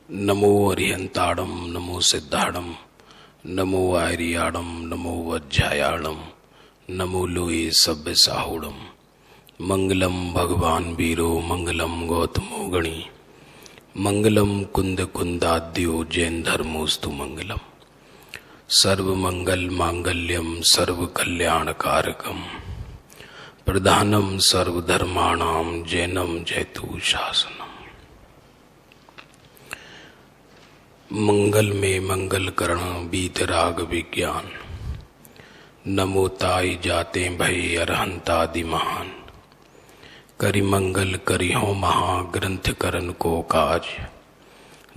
नमो अरिहंताड़म नमो सिद्धाड़म नमो आर्याड़म नमो वज्जायाड़म नमो लोये सभ्य साहुड़म। मंगलम भगवान वीरो मंगलम गौतमो गणी मंगलम कुंद कुंदाद्यो जैन धर्मोस्तु मंगलम। सर्व मंगल मांगल्यम सर्व कल्याण कारकम प्रधानम सर्वधर्माणाम जैनम जयतु शासनम। मंगल में मंगल करण बीत राग विज्ञान नमो ताई जाते भय अरहंतादि महान। करि मंगल करि हो महा ग्रंथ करन को काज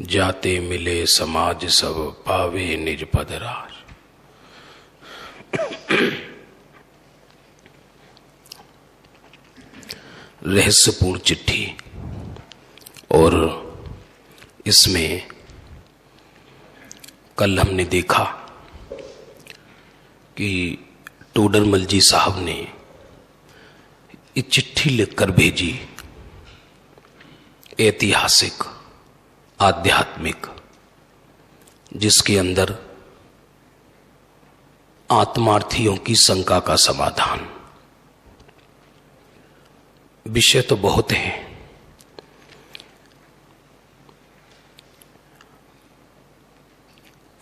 जाते मिले समाज सब पावे निज पद राज। रहस्यपूर्ण चिट्ठी और इसमें कल हमने देखा कि टोडरमल जी साहब ने एक चिट्ठी लिखकर भेजी, ऐतिहासिक आध्यात्मिक, जिसके अंदर आत्मार्थियों की शंका का समाधान। विषय तो बहुत है,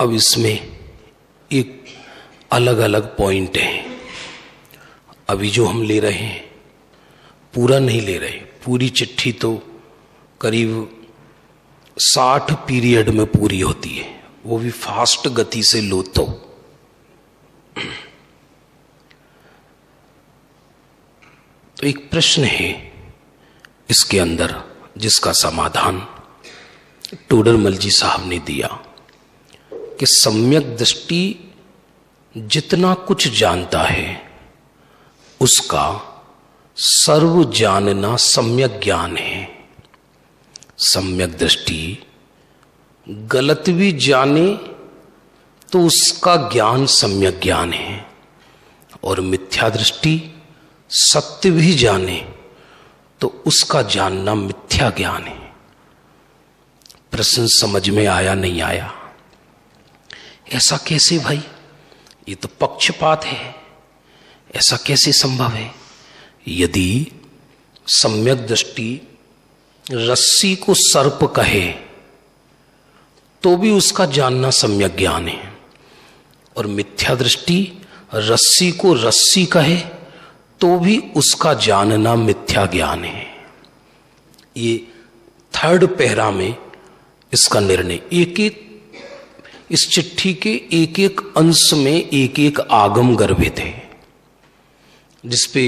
अब इसमें एक अलग अलग पॉइंट है। अभी जो हम ले रहे हैं पूरा नहीं ले रहे, पूरी चिट्ठी तो करीब 60 पीरियड में पूरी होती है, वो भी फास्ट गति से लो तो एक प्रश्न है इसके अंदर जिसका समाधान टोडरमल जी साहब ने दिया कि सम्यक दृष्टि जितना कुछ जानता है उसका सर्व जानना सम्यक ज्ञान है। सम्यक दृष्टि गलत भी जाने तो उसका ज्ञान सम्यक ज्ञान है, और मिथ्या दृष्टि सत्य भी जाने तो उसका जानना मिथ्या ज्ञान है। प्रश्न समझ में आया नहीं आया? ऐसा कैसे भाई, ये तो पक्षपात है, ऐसा कैसे संभव है? यदि सम्यक दृष्टि रस्सी को सर्प कहे तो भी उसका जानना सम्यक ज्ञान है, और मिथ्या दृष्टि रस्सी को रस्सी कहे तो भी उसका जानना मिथ्या ज्ञान है। ये थर्ड पैरा में इसका निर्णय, एक एक इस चिट्ठी के एक एक अंश में एक एक आगम गर्भित है, जिसपे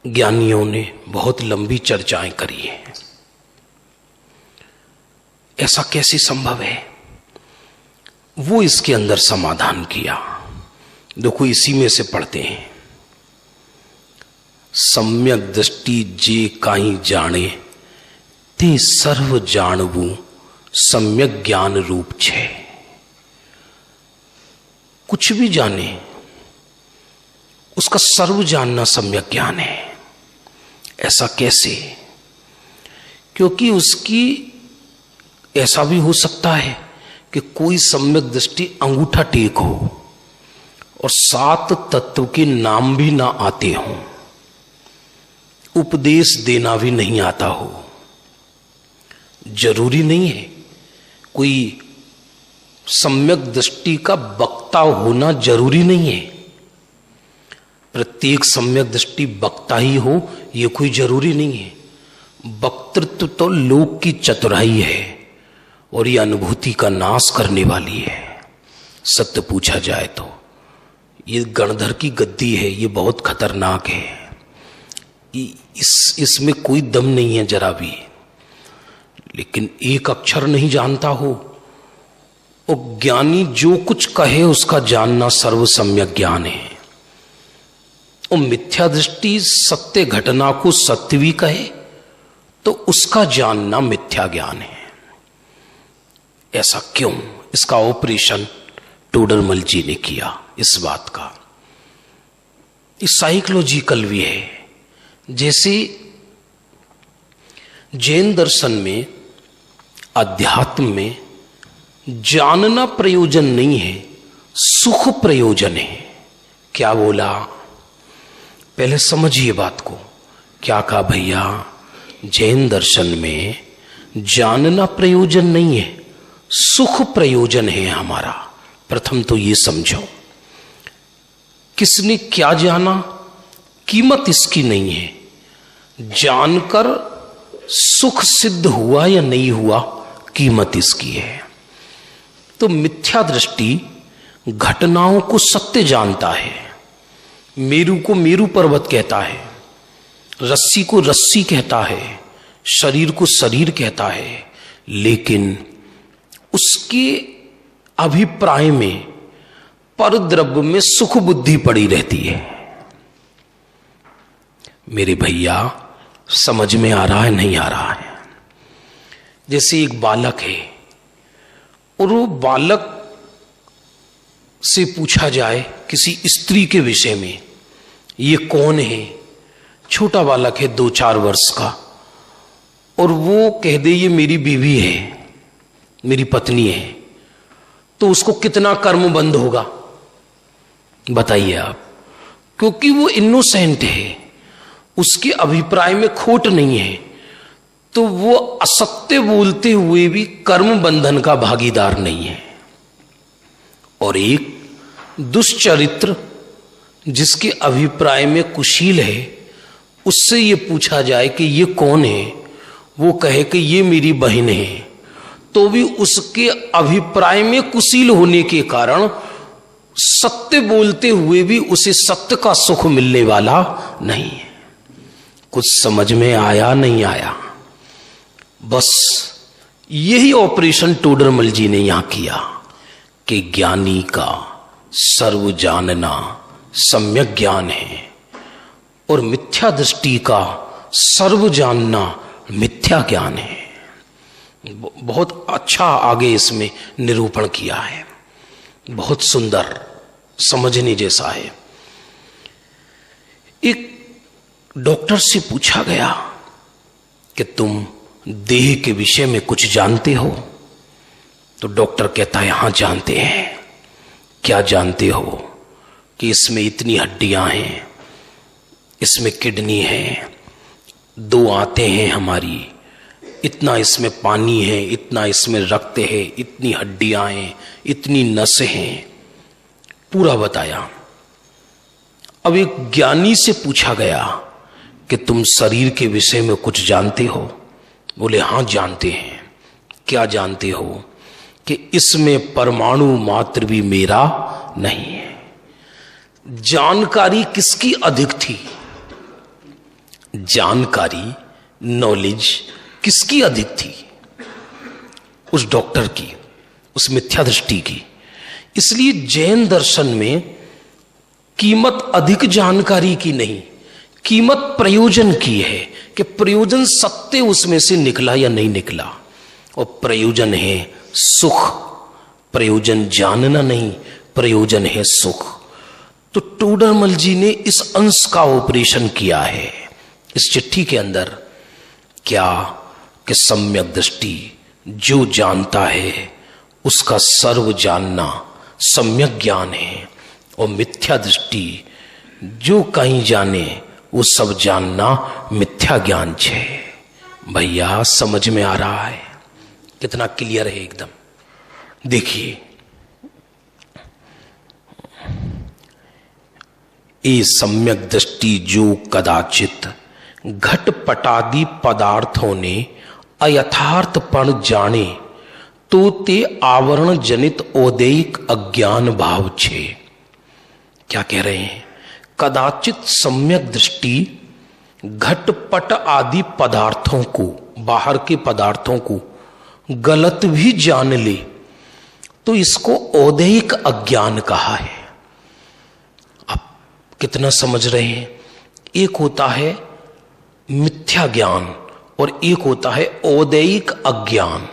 ज्ञानियों ने बहुत लंबी चर्चाएं करी हैं। ऐसा कैसे संभव है, वो इसके अंदर समाधान किया। देखो इसी में से पढ़ते हैं, सम्यक दृष्टि जे काई जाने ते सर्व जानवू सम्यक ज्ञान रूप छे। कुछ भी जाने उसका सर्व जानना सम्यक ज्ञान है। ऐसा कैसे? क्योंकि उसकी ऐसा भी हो सकता है कि कोई सम्यक दृष्टि अंगूठा टेक हो और 7 तत्व के नाम भी ना आते हों, उपदेश देना भी नहीं आता हो। जरूरी नहीं है कोई सम्यक दृष्टि का वक्ता होना, जरूरी नहीं है प्रत्येक सम्यक दृष्टि वक्ता ही हो, यह कोई जरूरी नहीं है। वक्तृत्व तो लोक की चतुराई है और यह अनुभूति का नाश करने वाली है। सत्य पूछा जाए तो ये गणधर की गद्दी है, ये बहुत खतरनाक है। इसमें कोई दम नहीं है जरा भी। लेकिन एक अक्षर नहीं जानता हो, और ज्ञानी जो कुछ कहे उसका जानना सर्व सम्यक ज्ञान है। और मिथ्या दृष्टि सत्य घटना को सत्य भी कहे तो उसका जानना मिथ्या ज्ञान है। ऐसा क्यों? इसका ऑपरेशन टोडरमल जी ने किया इस बात का। इस साइकोलॉजिकल भी है। जैसे जैन दर्शन में अध्यात्म में जानना प्रयोजन नहीं है, सुख प्रयोजन है। क्या बोला? पहले समझिए बात को। क्या कहा भैया? जैन दर्शन में जानना प्रयोजन नहीं है, सुख प्रयोजन है हमारा। प्रथम तो ये समझो, किसने क्या जाना, कीमत इसकी नहीं है। जानकर सुख सिद्ध हुआ या नहीं हुआ, कीमत इसकी है। तो मिथ्या दृष्टि घटनाओं को सत्य जानता है, मेरू को मेरू पर्वत कहता है, रस्सी को रस्सी कहता है, शरीर को शरीर कहता है, लेकिन उसके अभिप्राय में परद्रव्य में सुख बुद्धि पड़ी रहती है। मेरे भैया समझ में आ रहा है, नहीं आ रहा है? जैसे एक बालक है और वो बालक से पूछा जाए किसी स्त्री के विषय में, ये कौन है? छोटा बालक है 2-4 वर्ष का, और वो कह दे ये मेरी बीवी है, मेरी पत्नी है, तो उसको कितना कर्म बंध होगा बताइए आप? क्योंकि वो इनोसेंट है, उसके अभिप्राय में खोट नहीं है, तो वो असत्य बोलते हुए भी कर्म बंधन का भागीदार नहीं है। और एक दुष्चरित्र जिसके अभिप्राय में कुशील है, उससे ये पूछा जाए कि ये कौन है, वो कहे कि ये मेरी बहन है, तो भी उसके अभिप्राय में कुशील होने के कारण सत्य बोलते हुए भी उसे सत्य का सुख मिलने वाला नहीं है। कुछ समझ में आया, नहीं आया? बस यही ऑपरेशन टोडरमल जी ने यहां किया कि ज्ञानी का सर्व जानना सम्यक ज्ञान है और मिथ्या दृष्टि का सर्व जानना मिथ्या ज्ञान है। बहुत अच्छा आगे इसमें निरूपण किया है, बहुत सुंदर, समझने जैसा है। एक डॉक्टर से पूछा गया कि तुम देह के विषय में कुछ जानते हो? तो डॉक्टर कहता है हां जानते हैं। क्या जानते हो? कि इसमें इतनी हड्डियां हैं, इसमें किडनी है, 2 आंतें हैं हमारी, इतना इसमें पानी है, इतना इसमें रक्त है, इतनी हड्डियां हैं, इतनी नसें हैं, पूरा बताया। अब एक ज्ञानी से पूछा गया कि तुम शरीर के विषय में कुछ जानते हो? बोले हां जानते हैं। क्या जानते हो? कि इसमें परमाणु मात्र भी मेरा नहीं है। जानकारी किसकी अधिक थी? जानकारी, नॉलेज किसकी अधिक थी? उस डॉक्टर की, उस मिथ्या दृष्टि की। इसलिए जैन दर्शन में कीमत अधिक जानकारी की नहीं, कीमत प्रयोजन की है कि प्रयोजन सत्य उसमें से निकला या नहीं निकला। और प्रयोजन है सुख, प्रयोजन जानना नहीं, प्रयोजन है सुख। तो टोडरमल जी ने इस अंश का ऑपरेशन किया है इस चिट्ठी के अंदर। क्या? कि सम्यक दृष्टि जो जानता है उसका सर्व जानना सम्यक ज्ञान है, और मिथ्या दृष्टि जो कहीं जाने वो सब जानना मिथ्या ज्ञान छे। भैया समझ में आ रहा है? कितना क्लियर है एकदम। देखिए, ये सम्यक दृष्टि जो कदाचित घटपटादि पदार्थों ने अयथार्थपण जाने, तो ते आवरण जनित औदैहिक अज्ञान भाव छे। क्या कह रहे हैं? कदाचित सम्यक दृष्टि घटपट आदि पदार्थों को, बाहर के पदार्थों को गलत भी जान ले तो इसको औदैहिक अज्ञान कहा है। आप कितना समझ रहे हैं? एक होता है मिथ्या ज्ञान और एक होता है औदैहिक अज्ञान।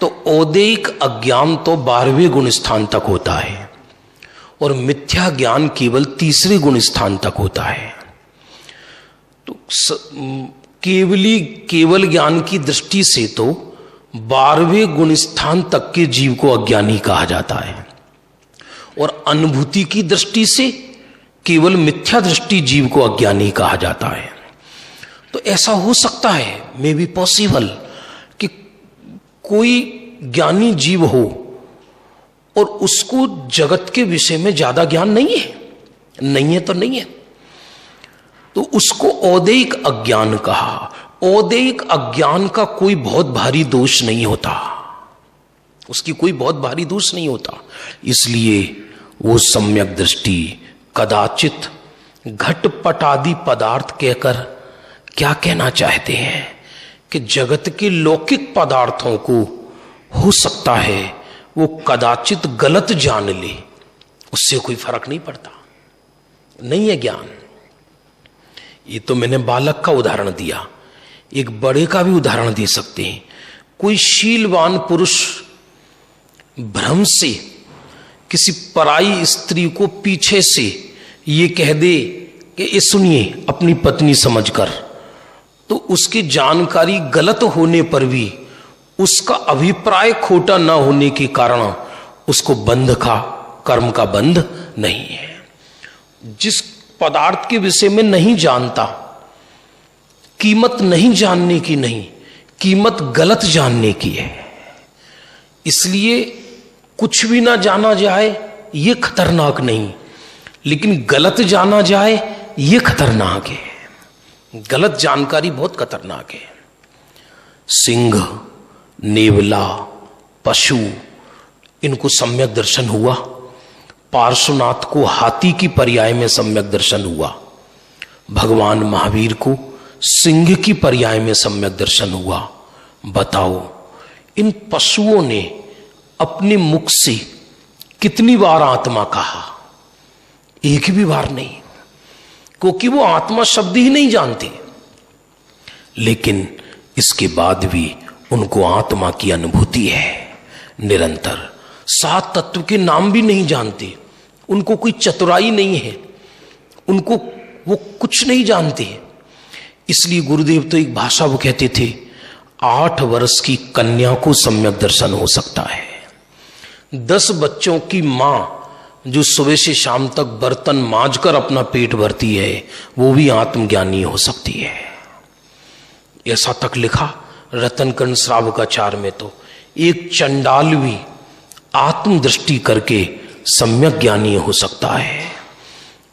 तो औदैहिक अज्ञान तो 12वें गुण स्थान तक होता है और मिथ्या ज्ञान केवल 3रे गुण स्थान तक होता है। तो केवल ज्ञान की दृष्टि से तो 12वें गुण स्थान तक के जीव को अज्ञानी कहा जाता है, और अनुभूति की दृष्टि से केवल मिथ्या दृष्टि जीव को अज्ञानी कहा जाता है। तो ऐसा हो सकता है, मे बी पॉसिबल, कि कोई ज्ञानी जीव हो और उसको जगत के विषय में ज्यादा ज्ञान नहीं है। नहीं है तो नहीं है, तो उसको औदैहिक अज्ञान कहा। औदैहिक अज्ञान का कोई बहुत भारी दोष नहीं होता, उसकी कोई बहुत भारी दोष नहीं होता। इसलिए वो सम्यक दृष्टि कदाचित घटपट आदि पदार्थ कहकर क्या कहना चाहते हैं कि जगत के लौकिक पदार्थों को हो सकता है वो कदाचित गलत जान ले, उससे कोई फर्क नहीं पड़ता, नहीं है ज्ञान। ये तो मैंने बालक का उदाहरण दिया, एक बड़े का भी उदाहरण दे सकते हैं। कोई शीलवान पुरुष भ्रम से किसी पराई स्त्री को पीछे से ये कह दे कि ये सुनिए अपनी पत्नी समझकर, तो उसकी जानकारी गलत होने पर भी उसका अभिप्राय खोटा ना होने के कारण उसको बंध का, कर्म का बंध नहीं है। जिस पदार्थ के विषय में नहीं जानता, कीमत नहीं जानने की नहीं, कीमत गलत जानने की है। इसलिए कुछ भी ना जाना जाए ये खतरनाक नहीं, लेकिन गलत जाना जाए ये खतरनाक है। गलत जानकारी बहुत खतरनाक है। सिंह, नेवला, पशु, इनको सम्यक दर्शन हुआ। पार्श्वनाथ को हाथी की पर्याय में सम्यक दर्शन हुआ। भगवान महावीर को सिंह की पर्याय में सम्यक दर्शन हुआ। बताओ, इन पशुओं ने अपने मुख से कितनी बार आत्मा कहा? एक भी बार नहीं, क्योंकि वो आत्मा शब्द ही नहीं जानते। लेकिन इसके बाद भी उनको आत्मा की अनुभूति है निरंतर। 7 तत्व के नाम भी नहीं जानते, उनको कोई चतुराई नहीं है, उनको वो कुछ नहीं जानते। इसलिए गुरुदेव तो एक भाषा वो कहते थे, 8 वर्ष की कन्या को सम्यक दर्शन हो सकता है। 10 बच्चों की मां जो सुबह से शाम तक बर्तन मांजकर अपना पेट भरती है, वो भी आत्मज्ञानी हो सकती है। ऐसा तक लिखा रतनकर्ण श्रावकाचार्य में, तो एक चंडाल भी आत्मदृष्टि करके सम्यक ज्ञानी हो सकता है,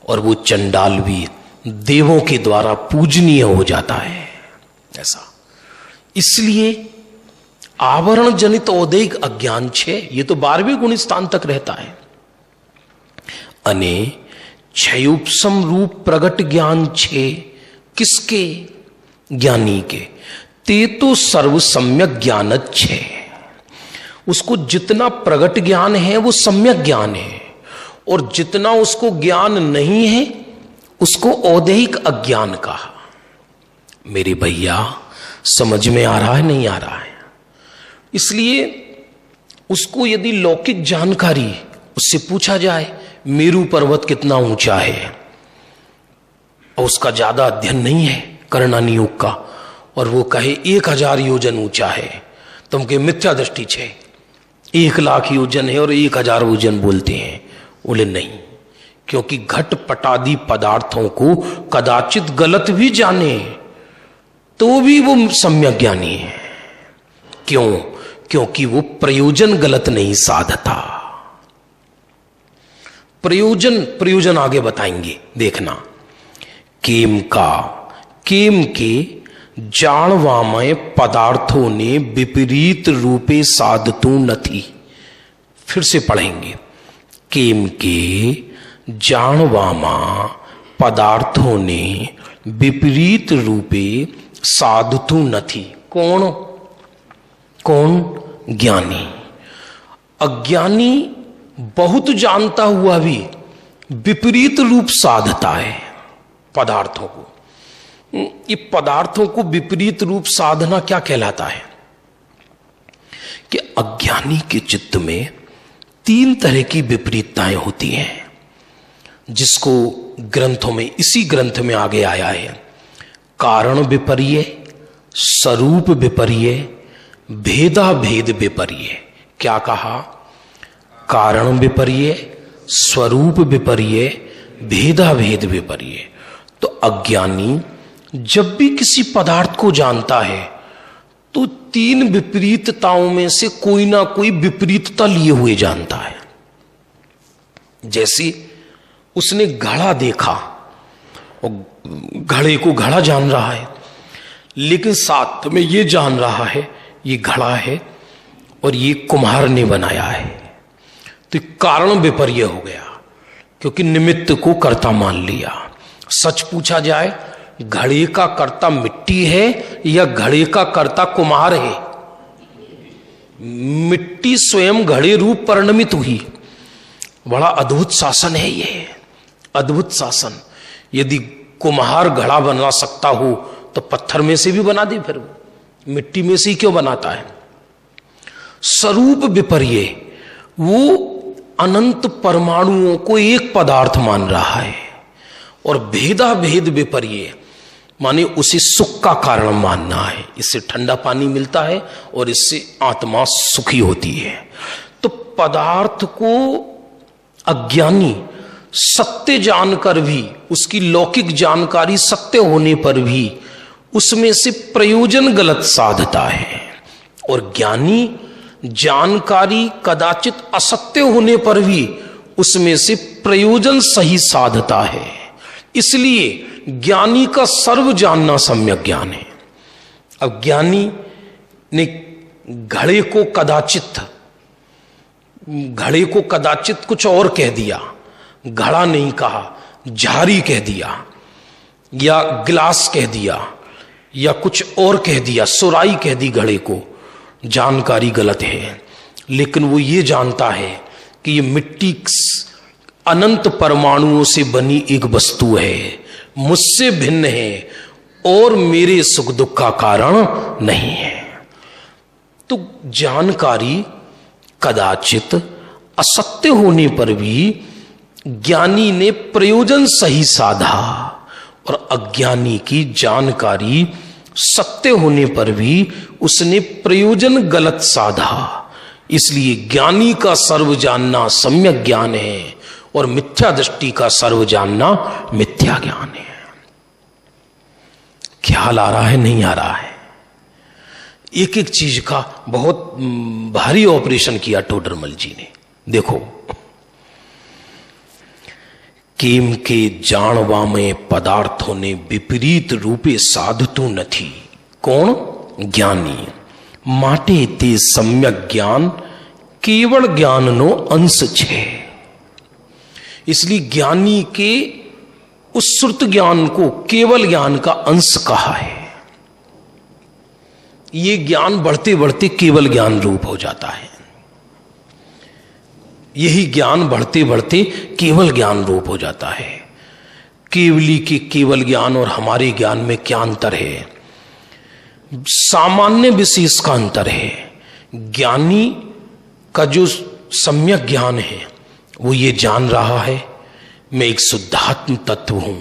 और वो चंडाल भी देवों के द्वारा पूजनीय हो जाता है। ऐसा इसलिए आवरण जनित औदैहिक अज्ञान 6, ये तो 12वें गुण स्थान तक रहता है। अने क्षयोपम रूप प्रगट ज्ञान 6, किसके? ज्ञानी के। ते तो सर्व सम्यक ज्ञान 6, उसको जितना प्रगट ज्ञान है वो सम्यक ज्ञान है, और जितना उसको ज्ञान नहीं है उसको औदैहिक अज्ञान कहा। मेरे भैया समझ में आ रहा है नहीं आ रहा है? इसलिए उसको यदि लौकिक जानकारी उससे पूछा जाए मेरू पर्वत कितना ऊंचा है, और उसका ज्यादा अध्ययन नहीं है कर्णानी योग का, और वो कहे 1000 योजन ऊंचा है, तुम के मिथ्या दृष्टि 6, 1,00,000 योजन है और 1000 योजन बोलते हैं। बोले नहीं, क्योंकि घट पटादि पदार्थों को कदाचित गलत भी जाने तो भी वो सम्यक ज्ञानी है। क्यों? क्योंकि वो प्रयोजन गलत नहीं साधता। प्रयोजन आगे बताएंगे, देखना। केम के जाणवामय पदार्थों ने विपरीत रूपे साधतु नथी। फिर से पढ़ेंगे। केम के जाणवामा पदार्थों ने विपरीत रूपे साधतु नथी। कौन? ज्ञानी। अज्ञानी बहुत जानता हुआ भी विपरीत रूप साधता है पदार्थों को। ये पदार्थों को विपरीत रूप साधना क्या कहलाता है? कि अज्ञानी के चित्त में 3 तरह की विपरीतताएं होती हैं, जिसको ग्रंथों में, इसी ग्रंथ में आगे आया है। कारण विपर्य, स्वरूप विपर्य, भेदा भेद विपर्य। क्या कहा? कारण विपर्य, स्वरूप विपर्य, भेदा भेद विपर्य। तो अज्ञानी जब भी किसी पदार्थ को जानता है तो तीन विपरीतताओं में से कोई ना कोई विपरीतता लिए हुए जानता है। जैसे उसने घड़ा देखा और घड़े को घड़ा जान रहा है, लेकिन साथ में ये जान रहा है ये घड़ा है और ये कुम्हार ने बनाया है। तो कारण विपर्य हो गया, क्योंकि निमित्त को कर्ता मान लिया। सच पूछा जाए, घड़े का कर्ता मिट्टी है या घड़े का कर्ता कुम्हार है? मिट्टी स्वयं घड़े रूप परिणमित हुई। बड़ा अद्भुत शासन है ये, अद्भुत शासन। यदि कुम्हार घड़ा बना सकता हो तो पत्थर में से भी बना दे, फिर मिट्टी में से ही क्यों बनाता है? स्वरूप विपर्य, वो अनंत परमाणुओं को एक पदार्थ मान रहा है। और भेदा भेद विपर्य माने उसे सुख का कारण मानना है। इससे ठंडा पानी मिलता है और इससे आत्मा सुखी होती है। तो पदार्थ को अज्ञानी सत्य जानकर भी, उसकी लौकिक जानकारी सत्य होने पर भी उसमें से प्रयोजन गलत साधता है। और ज्ञानी जानकारी कदाचित असत्य होने पर भी उसमें से प्रयोजन सही साधता है। इसलिए ज्ञानी का सर्व जानना सम्यक ज्ञान है। अब ज्ञानी ने घड़े को कदाचित कुछ और कह दिया, घड़ा नहीं कहा, झारी कह दिया या गिलास कह दिया या कुछ और कह दिया, सुराई कह दी घड़े को। जानकारी गलत है, लेकिन वो ये जानता है कि ये मिट्टी अनंत परमाणुओं से बनी एक वस्तु है, मुझसे भिन्न है और मेरे सुख दुख का कारण नहीं है। तो जानकारी कदाचित असत्य होने पर भी ज्ञानी ने प्रयोजन सही साधा और अज्ञानी की जानकारी सत्य होने पर भी उसने प्रयोजन गलत साधा। इसलिए ज्ञानी का सर्व जानना सम्यक ज्ञान है और मिथ्या दृष्टि का सर्व जानना मिथ्या ज्ञान है। ख्याल आ रहा है? नहीं आ रहा है? एक एक चीज का बहुत भारी ऑपरेशन किया टोडरमल जी ने। देखो, केम के जाणवा में पदार्थों ने विपरीत रूपे साधतु नथी। कौन? ज्ञानी। माटे ते सम्यक ज्ञान केवल ज्ञान नो अंश छे। इसलिए ज्ञानी के उस श्रुत ज्ञान को केवल ज्ञान का अंश कहा है। ये ज्ञान बढ़ते बढ़ते केवल ज्ञान रूप हो जाता है। यही ज्ञान बढ़ते बढ़ते केवल ज्ञान रूप हो जाता है। केवली के केवल ज्ञान और हमारे ज्ञान में क्या अंतर है? सामान्य विशेष का अंतर है। ज्ञानी का जो सम्यक ज्ञान है वो ये जान रहा है मैं एक शुद्धात्म तत्व हूं,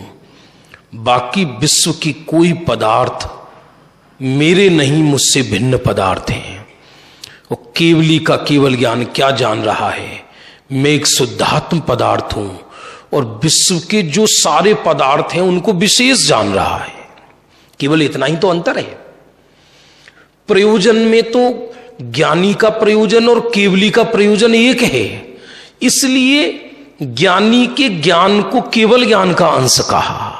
बाकी विश्व की कोई पदार्थ मेरे नहीं, मुझसे भिन्न पदार्थ हैं। और केवली का केवल ज्ञान क्या जान रहा है? मैं एक शुद्धात्म पदार्थ हूं और विश्व के जो सारे पदार्थ हैं उनको विशेष जान रहा है। केवल इतना ही तो अंतर है। प्रयोजन में तो ज्ञानी का प्रयोजन और केवली का प्रयोजन एक है। इसलिए ज्ञानी के ज्ञान को केवल ज्ञान का अंश कहा।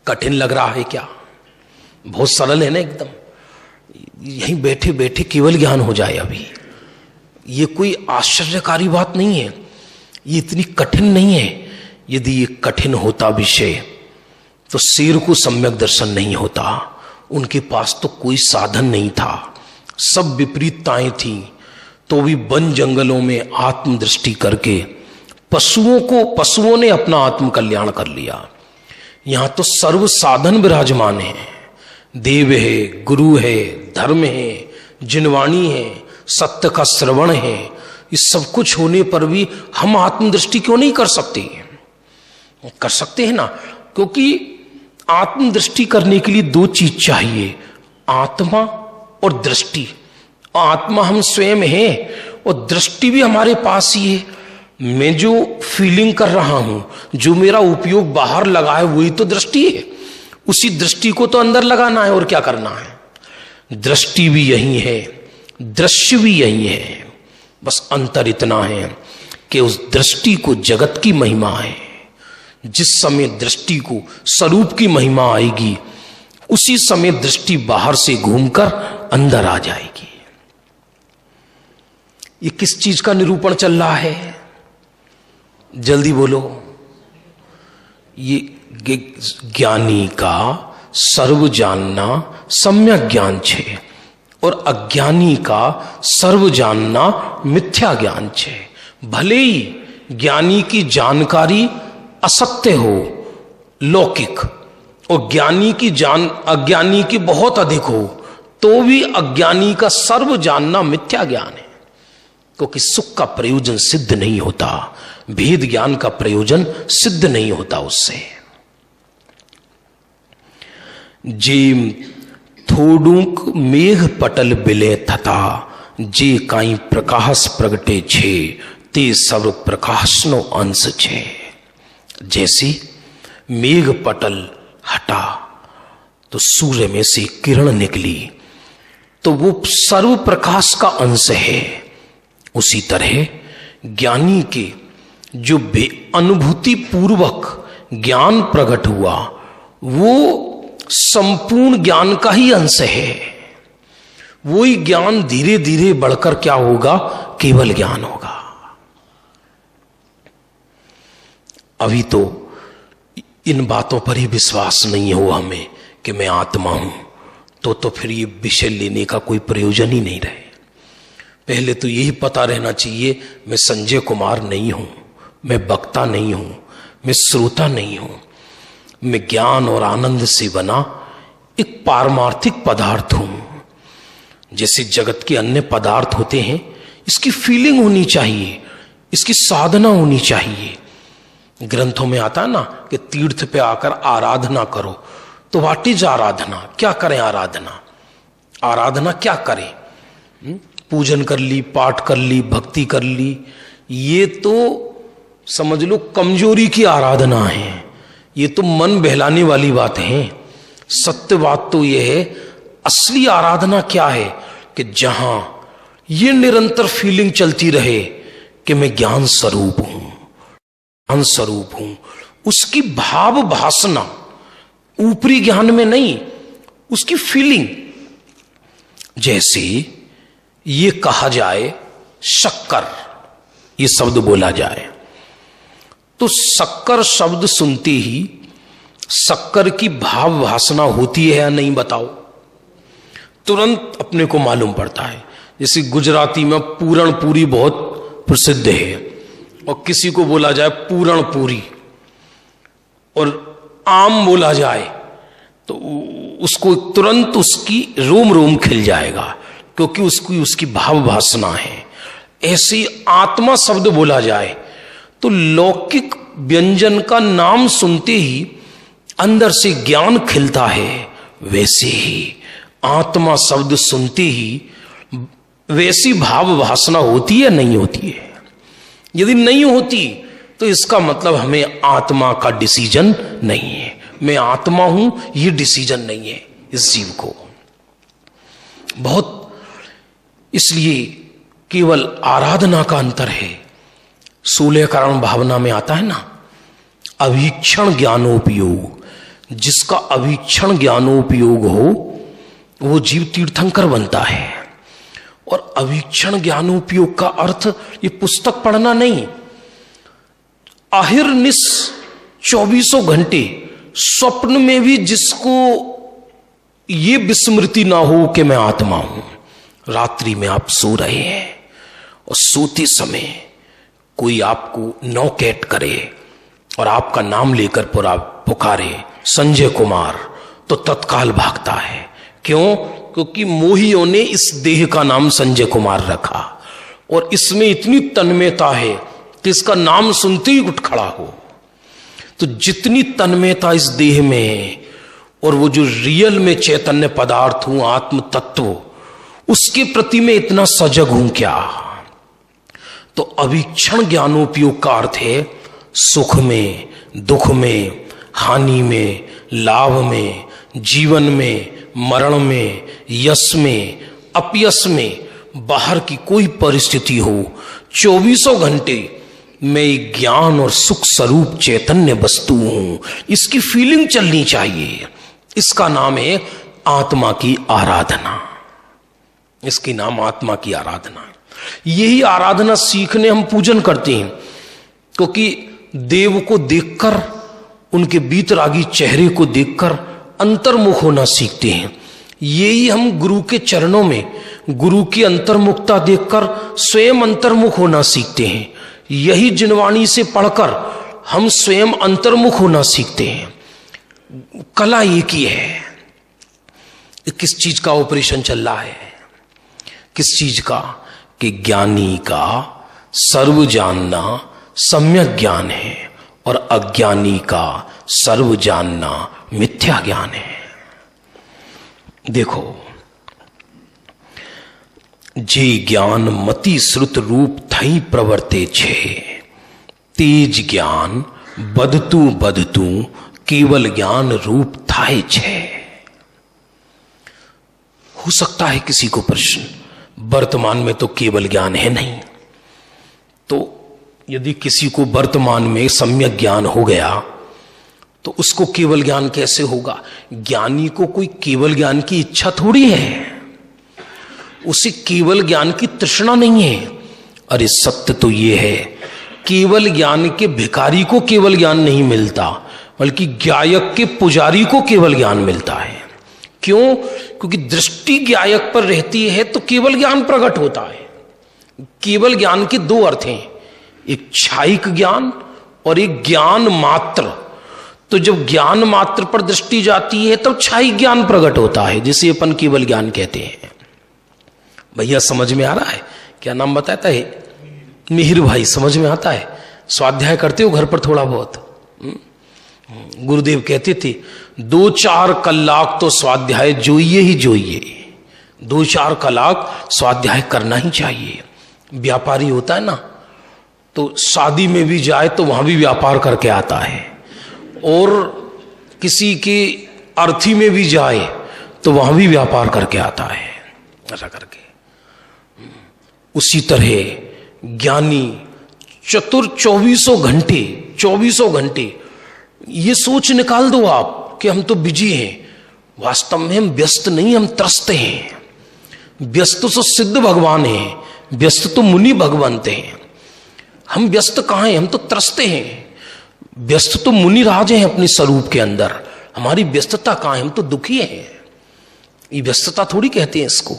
कठिन लग रहा है क्या? बहुत सरल है ना एकदम। यहीं बैठे बैठे केवल ज्ञान हो जाए। अभी ये कोई आश्चर्यकारी बात नहीं है, ये इतनी कठिन नहीं है। यदि ये कठिन होता विषय तो शेर को सम्यक दर्शन नहीं होता। उनके पास तो कोई साधन नहीं था, सब विपरीतताएं थीं, तो भी वन जंगलों में आत्मदृष्टि करके पशुओं ने अपना आत्म कल्याण कर लिया। यहां तो सर्व साधन विराजमान है। देव है, गुरु है, धर्म है, जिनवाणी है, सत्य का श्रवण है। इस सब कुछ होने पर भी हम आत्मदृष्टि क्यों नहीं कर सकते? कर सकते हैं ना, क्योंकि आत्मदृष्टि करने के लिए दो चीज चाहिए, आत्मा और दृष्टि। आत्मा हम स्वयं हैं और दृष्टि भी हमारे पास ही है। मैं जो फीलिंग कर रहा हूं, जो मेरा उपयोग बाहर लगा है, वही तो दृष्टि है। उसी दृष्टि को तो अंदर लगाना है और क्या करना है। दृष्टि भी यही है, दृश्य भी यही है। बस अंतर इतना है कि उस दृष्टि को जगत की महिमा है। जिस समय दृष्टि को स्वरूप की महिमा आएगी, उसी समय दृष्टि बाहर से घूमकर अंदर आ जाएगी। ये किस चीज का निरूपण चल रहा है? जल्दी बोलो। ये ज्ञानी का सर्व जानना सम्यक ज्ञान छे और अज्ञानी का सर्व जानना मिथ्या ज्ञान छे। भले ही ज्ञानी की जानकारी असत्य हो, लौकिक, और ज्ञानी की अज्ञानी की बहुत अधिक हो, तो भी अज्ञानी का सर्व जानना मिथ्या ज्ञान है। क्योंकि सुख का प्रयोजन सिद्ध नहीं होता, भेद ज्ञान का प्रयोजन सिद्ध नहीं होता उससे। जे थोडूक मेघ पटल बिले थता, जे काई प्रकाश प्रगटे छे, ते सर्व प्रकाशनो अंश छे। जैसे मेघ पटल हटा तो सूर्य में से किरण निकली, तो वो सर्व प्रकाश का अंश है। उसी तरह ज्ञानी के जो अनुभूति पूर्वक ज्ञान प्रकट हुआ, वो संपूर्ण ज्ञान का ही अंश है। वही ज्ञान धीरे धीरे बढ़कर क्या होगा? केवल ज्ञान होगा। अभी तो इन बातों पर ही विश्वास नहीं हो हमें कि मैं आत्मा हूं, तो फिर ये विषय लेने का कोई प्रयोजन ही नहीं रहे। पहले तो यही पता रहना चाहिए, मैं संजय कुमार नहीं हूं, मैं वक्ता नहीं हूं, मैं श्रोता नहीं हूं, मैं ज्ञान और आनंद से बना एक पारमार्थिक पदार्थ हूं। जैसे जगत के अन्य पदार्थ होते हैं, इसकी फीलिंग होनी चाहिए, इसकी साधना होनी चाहिए। ग्रंथों में आता है ना कि तीर्थ पे आकर आराधना करो, तो व्हाट इज आराधना? क्या करें आराधना? आराधना क्या करें? पूजन कर ली, पाठ कर ली, भक्ति कर ली, ये तो समझ लो कमजोरी की आराधना है। ये तो मन बहलाने वाली बात है। सत्य बात तो यह है, असली आराधना क्या है कि जहां ये निरंतर फीलिंग चलती रहे कि मैं ज्ञान स्वरूप हूं, ज्ञान स्वरूप हूं, उसकी भाव भासना, ऊपरी ज्ञान में नहीं, उसकी फीलिंग। जैसे ये कहा जाए शक्कर, ये शब्द बोला जाए, तो शक्कर शब्द सुनते ही शक्कर की भाव भासना होती है या नहीं? बताओ। तुरंत अपने को मालूम पड़ता है। जैसे गुजराती में पूरण पूरी बहुत प्रसिद्ध है, और किसी को बोला जाए पूरण पूरी और आम बोला जाए तो उसको तुरंत उसकी रोम रोम खिल जाएगा, क्योंकि उसकी भाव भासना है। ऐसे आत्मा शब्द बोला जाए तो लौकिक व्यंजन का नाम सुनते ही अंदर से ज्ञान खिलता है। वैसे ही आत्मा शब्द सुनते ही वैसी भाव भासना होती है, नहीं होती है? यदि नहीं होती तो इसका मतलब हमें आत्मा का डिसीजन नहीं है। मैं आत्मा हूं, ये डिसीजन नहीं है इस जीव को। बहुत इसलिए केवल आराधना का अंतर है। 16 कारण भावना में आता है ना, अवीक्षण ज्ञानोपयोग। जिसका अवीक्षण ज्ञानोपयोग हो वो जीव तीर्थंकर बनता है। और अवीक्षण ज्ञानोपयोग का अर्थ ये पुस्तक पढ़ना नहीं, अहिर्निश 24 घंटे स्वप्न में भी जिसको ये विस्मृति ना हो कि मैं आत्मा हूं। रात्रि में आप सो रहे हैं और सोते समय कोई आपको नॉकएट करे और आपका नाम लेकर पूरा पुकारे संजय कुमार, तो तत्काल भागता है। क्यों? क्योंकि मोहियों ने इस देह का नाम संजय कुमार रखा और इसमें इतनी तन्मयता है कि इसका नाम सुनते ही उठ खड़ा हो। तो जितनी तन्मयता इस देह में है और वो जो रियल में चैतन्य पदार्थ हूं, आत्म तत्व, उसके प्रति मैं इतना सजग हूं क्या? तो अवीक्षण ज्ञानोपयोग का अर्थ है सुख में, दुख में, हानि में, लाभ में, जीवन में, मरण में, यश में, अपयश में, बाहर की कोई परिस्थिति हो, 24 घंटे मैं ज्ञान और सुख स्वरूप चैतन्य वस्तु हूं, इसकी फीलिंग चलनी चाहिए। इसका नाम है आत्मा की आराधना। इसकी नाम आत्मा की आराधना। यही आराधना सीखने हम पूजन करते हैं, क्योंकि देव को देखकर, उनके बीतरागी चेहरे को देखकर अंतर्मुख होना सीखते हैं। यही हम गुरु के चरणों में गुरु की अंतर्मुखता देखकर स्वयं अंतर्मुख होना सीखते हैं। यही जिनवाणी से पढ़कर हम स्वयं अंतर्मुख होना सीखते हैं। कला एक ही है। किस चीज का ऑपरेशन चल रहा है? किस चीज का? कि ज्ञानी का सर्व जानना सम्यक ज्ञान है और अज्ञानी का सर्व जानना मिथ्या ज्ञान है। देखो, जे ज्ञान मति श्रुत रूप थई प्रवर्ते छे, तेज ज्ञान बदतू बदतू केवल ज्ञान रूप थाए छे। हो सकता है किसी को प्रश्न, वर्तमान में तो केवल ज्ञान है नहीं, तो यदि किसी को वर्तमान में सम्यक ज्ञान हो गया तो उसको केवल ज्ञान कैसे होगा? ज्ञानी को कोई केवल ज्ञान की इच्छा थोड़ी है, उसे केवल ज्ञान की तृष्णा नहीं है। अरे सत्य तो यह है, केवल ज्ञान के भिखारी को केवल ज्ञान नहीं मिलता, बल्कि गायक के पुजारी को केवल ज्ञान मिलता है। क्यों? क्योंकि दृष्टि गायक पर रहती है तो केवल ज्ञान प्रकट होता है। केवल ज्ञान के दो अर्थ हैं, एक क्षायिक ज्ञान और एक ज्ञान मात्र। तो जब ज्ञान मात्र पर दृष्टि जाती है तब क्षायिक ज्ञान प्रकट होता है, जिसे अपन केवल ज्ञान कहते हैं। भैया समझ में आ रहा है? क्या नाम बताता है? मिहिर भाई। समझ में आता है? स्वाध्याय करते हो घर पर थोड़ा बहुत? गुरुदेव कहते थे 2-4 कलाक तो स्वाध्याय जोइए ही जोइए। 2-4 कलाक स्वाध्याय करना ही चाहिए। व्यापारी होता है ना, तो शादी में भी जाए तो वहां भी व्यापार करके आता है, और किसी के अर्थी में भी जाए तो वहां भी व्यापार करके आता है, ऐसा करके। उसी तरह ज्ञानी चतुर 24 घंटे ये सोच निकाल दो आप कि हम तो बिजी हैं। वास्तव में हम व्यस्त नहीं, हम त्रस्त हैं। व्यस्त तो सिद्ध भगवान हैं, व्यस्त तो मुनि भगवंत हैं। हम व्यस्त कहां हैं? हम तो त्रस्त हैं। व्यस्त तो मुनि राज हैं अपने स्वरूप के अंदर। हमारी व्यस्तता कहां है? हम तो दुखी हैं। ये व्यस्तता थोड़ी कहते हैं इसको।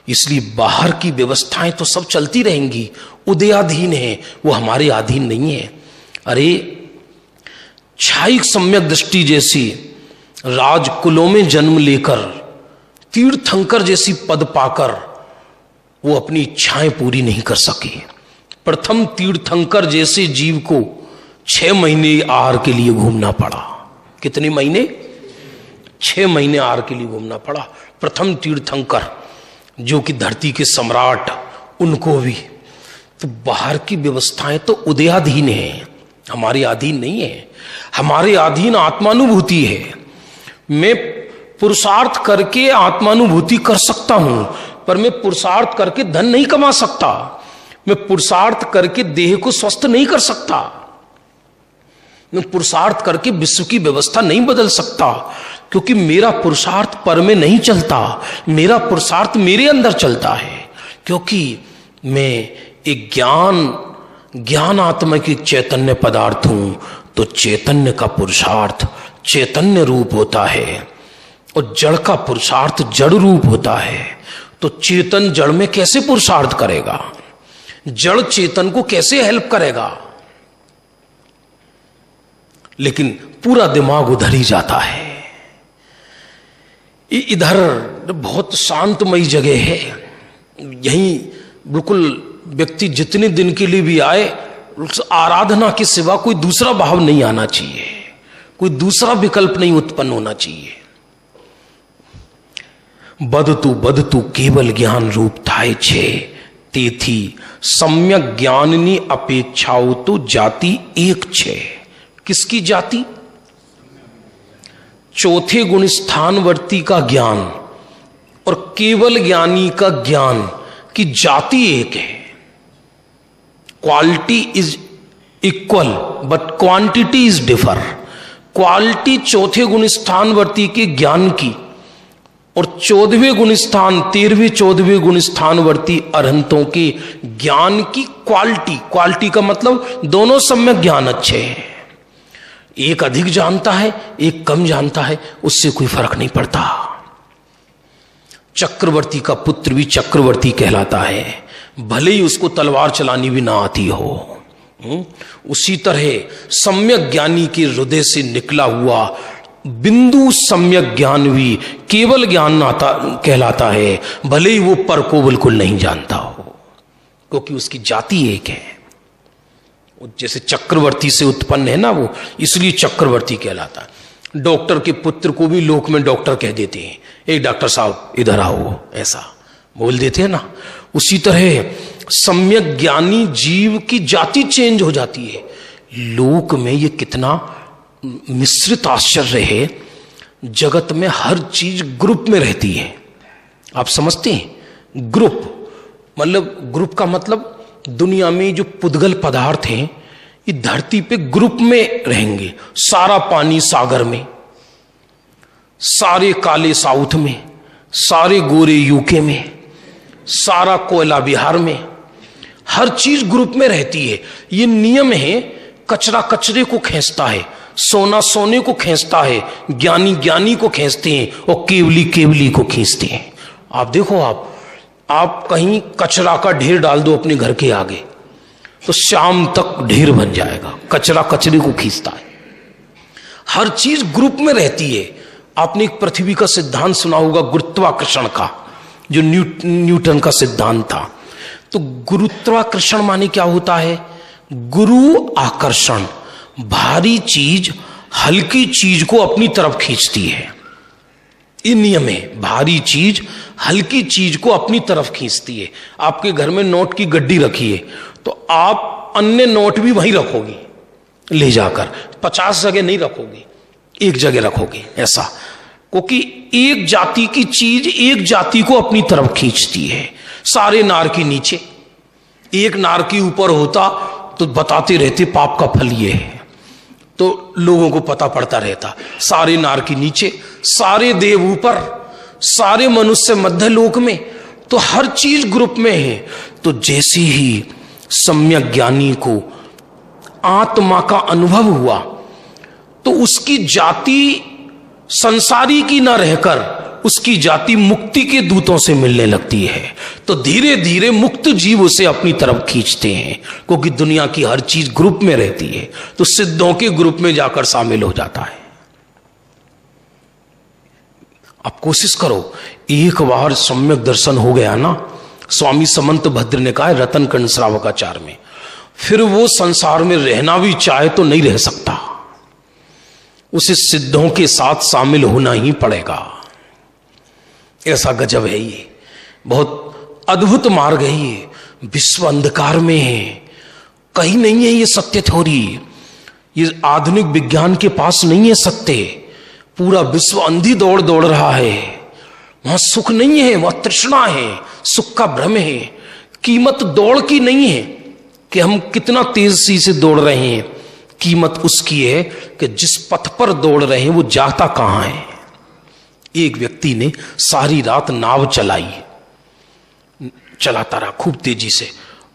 इसलिए बाहर की व्यवस्थाएं तो सब चलती रहेंगी, उदयाधीन है, वो हमारे अधीन नहीं है। अरे क्षायिक सम्यक दृष्टि जैसी राजकुलों में जन्म लेकर, तीर्थंकर जैसी पद पाकर वो अपनी इच्छाएं पूरी नहीं कर सके। प्रथम तीर्थंकर जैसे जीव को 6 महीने आहार के लिए घूमना पड़ा। कितने महीने? 6 महीने आहार के लिए घूमना पड़ा। प्रथम तीर्थंकर जो कि धरती के सम्राट, उनको भी। तो बाहर की व्यवस्थाएं तो उदयाधीन है, हमारे अधीन नहीं है। हमारे अधीन आत्मानुभूति है। मैं पुरुषार्थ करके आत्मानुभूति कर सकता हूं, पर मैं पुरुषार्थ करके धन नहीं कमा सकता। मैं पुरुषार्थ करके देह को स्वस्थ नहीं कर सकता। मैं पुरुषार्थ करके विश्व की व्यवस्था नहीं बदल सकता, क्योंकि मेरा पुरुषार्थ पर में नहीं चलता, मेरा पुरुषार्थ मेरे अंदर चलता है। क्योंकि मैं एक ज्ञानात्मक एक चैतन्य पदार्थ हूं, तो चैतन्य का पुरुषार्थ चैतन्य रूप होता है और जड़ का पुरुषार्थ जड़ रूप होता है। तो चेतन जड़ में कैसे पुरुषार्थ करेगा? जड़ चेतन को कैसे हेल्प करेगा? लेकिन पूरा दिमाग उधर ही जाता है। इधर बहुत शांतमयी जगह है, यहीं बिल्कुल व्यक्ति जितने दिन के लिए भी आए, आराधना के सिवा कोई दूसरा भाव नहीं आना चाहिए, कोई दूसरा विकल्प नहीं उत्पन्न होना चाहिए। બધતું કેવલ જ્ઞાન રૂપ થાય છે, તેથી सम्यक ज्ञाननी अपेक्षाओं तो जाति एक छे। किसकी जाति? चौथे गुण स्थानवर्ती का ज्ञान और केवल ज्ञानी का ज्ञान की जाति एक है। Quality is equal but quantity is differ. Quality चौथे गुण स्थानवर्ती के ज्ञान की और 14वें गुण स्थान 13वें 14वें गुण स्थानवर्ती अरहंतों के ज्ञान की क्वालिटी का मतलब दोनों सम्यक ज्ञान अच्छे हैं। एक अधिक जानता है, एक कम जानता है, उससे कोई फर्क नहीं पड़ता। चक्रवर्ती का पुत्र भी चक्रवर्ती कहलाता है, भले ही उसको तलवार चलानी भी ना आती हो। उसी तरह सम्यक ज्ञानी के हृदय से निकला हुआ बिंदु सम्यक ज्ञान भी केवल ज्ञान कहलाता है, भले ही वो पर को बिल्कुल नहीं जानता हो, क्योंकि उसकी जाति एक है। जैसे चक्रवर्ती से उत्पन्न है ना वो, इसलिए चक्रवर्ती कहलाता है। डॉक्टर के पुत्र को भी लोक में डॉक्टर कह देते हैं, एक डॉक्टर साहब इधर आओ, ऐसा बोल देते हैं ना। उसी तरह सम्यक ज्ञानी जीव की जाति चेंज हो जाती है। लोक में ये कितना मिश्रित आश्चर्य है, जगत में हर चीज ग्रुप में रहती है। आप समझते हैं? ग्रुप का मतलब दुनिया में जो पुद्गल पदार्थ हैं ये धरती पे ग्रुप में रहेंगे। सारा पानी सागर में, सारे काले साउथ में, सारे गोरे यूके में, सारा कोयला बिहार में, हर चीज ग्रुप में रहती है। ये नियम है। कचरा कचरे को खींचता है, सोना सोने को खींचता है, ज्ञानी ज्ञानी को खींचते हैं और केवली केवली को खींचते हैं। आप देखो, आप कहीं कचरा का ढेर डाल दो अपने घर के आगे तो शाम तक ढेर बन जाएगा। कचरा कचरे को खींचता है। हर चीज ग्रुप में रहती है। आपने एक पृथ्वी का सिद्धांत सुना होगा, गुरुत्वाकर्षण का, जो न्यूटन का सिद्धांत था। तो गुरुत्वाकर्षण माने क्या होता है? गुरु आकर्षण, भारी चीज हल्की चीज को अपनी तरफ खींचती है। ये नियम है, भारी चीज हल्की चीज को अपनी तरफ खींचती है। आपके घर में नोट की गड्डी रखी है तो आप अन्य नोट भी वहीं रखोगे ले जाकर, 50 जगह नहीं रखोगे, एक जगह रखोगे, ऐसा। क्योंकि एक जाति की चीज एक जाति को अपनी तरफ खींचती है। सारे नार के नीचे, एक नार के ऊपर होता तो बताते रहते पाप का फल ये है, तो लोगों को पता पड़ता रहता। सारे नार के नीचे, सारे देव ऊपर, सारे मनुष्य मध्य लोक में, तो हर चीज ग्रुप में है। तो जैसे ही सम्यक ज्ञानी को आत्मा का अनुभव हुआ तो उसकी जाति संसारी की न रहकर उसकी जाति मुक्ति के दूतों से मिलने लगती है। तो धीरे धीरे मुक्त जीव उसे अपनी तरफ खींचते हैं, क्योंकि दुनिया की हर चीज ग्रुप में रहती है। तो सिद्धों के ग्रुप में जाकर शामिल हो जाता है। आप कोशिश करो, एक बार सम्यक दर्शन हो गया ना, स्वामी समंत भद्र ने कहा है रतन कंड श्रावकाचार में, फिर वो संसार में रहना भी चाहे तो नहीं रह सकता। उसे सिद्धों के साथ शामिल होना ही पड़ेगा। ऐसा गजब है ये, बहुत अद्भुत मार्ग है ये। विश्व अंधकार में है, कहीं नहीं है ये सत्य थोड़ी। ये आधुनिक विज्ञान के पास नहीं है सत्य। पूरा विश्व अंधी दौड़ दौड़ रहा है। वहां सुख नहीं है, वहां तृष्णा है, सुख का भ्रम है। कीमत दौड़ की नहीं है कि हम कितना तेजी से दौड़ रहे हैं, कीमत उसकी है कि जिस पथ पर दौड़ रहे हैं वो जाता कहां है। एक व्यक्ति ने सारी रात नाव चलाई, चलाता रहा खूब तेजी से,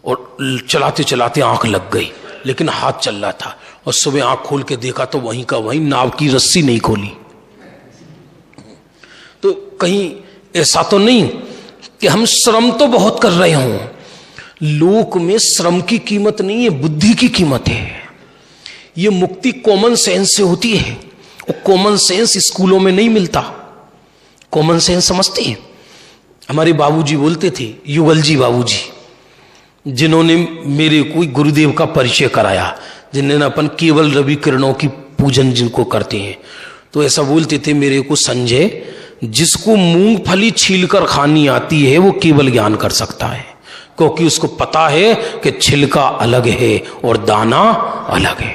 और चलाते चलाते आंख लग गई, लेकिन हाथ चल रहा था। और सुबह आंख खोल के देखा तो वहीं का वहीं, नाव की रस्सी नहीं खोली। तो कहीं ऐसा तो नहीं कि हम श्रम तो बहुत कर रहे हों। लोक में श्रम की कीमत नहीं है, बुद्धि की कीमत है। ये मुक्ति कॉमन सेंस से होती है, और कॉमन सेंस स्कूलों में नहीं मिलता। कॉमन सेंस समझते हैं? हमारे बाबूजी बोलते थे, युगल जी बाबूजी, जिन्होंने मेरे को गुरुदेव का परिचय कराया, जिन्होंने अपन केवल रवि किरणों की पूजन जिनको करते हैं, तो ऐसा बोलते थे मेरे को, संजय जिसको मूंगफली छीलकर खानी आती है वो केवल ज्ञान कर सकता है, क्योंकि उसको पता है कि छिलका अलग है और दाना अलग है।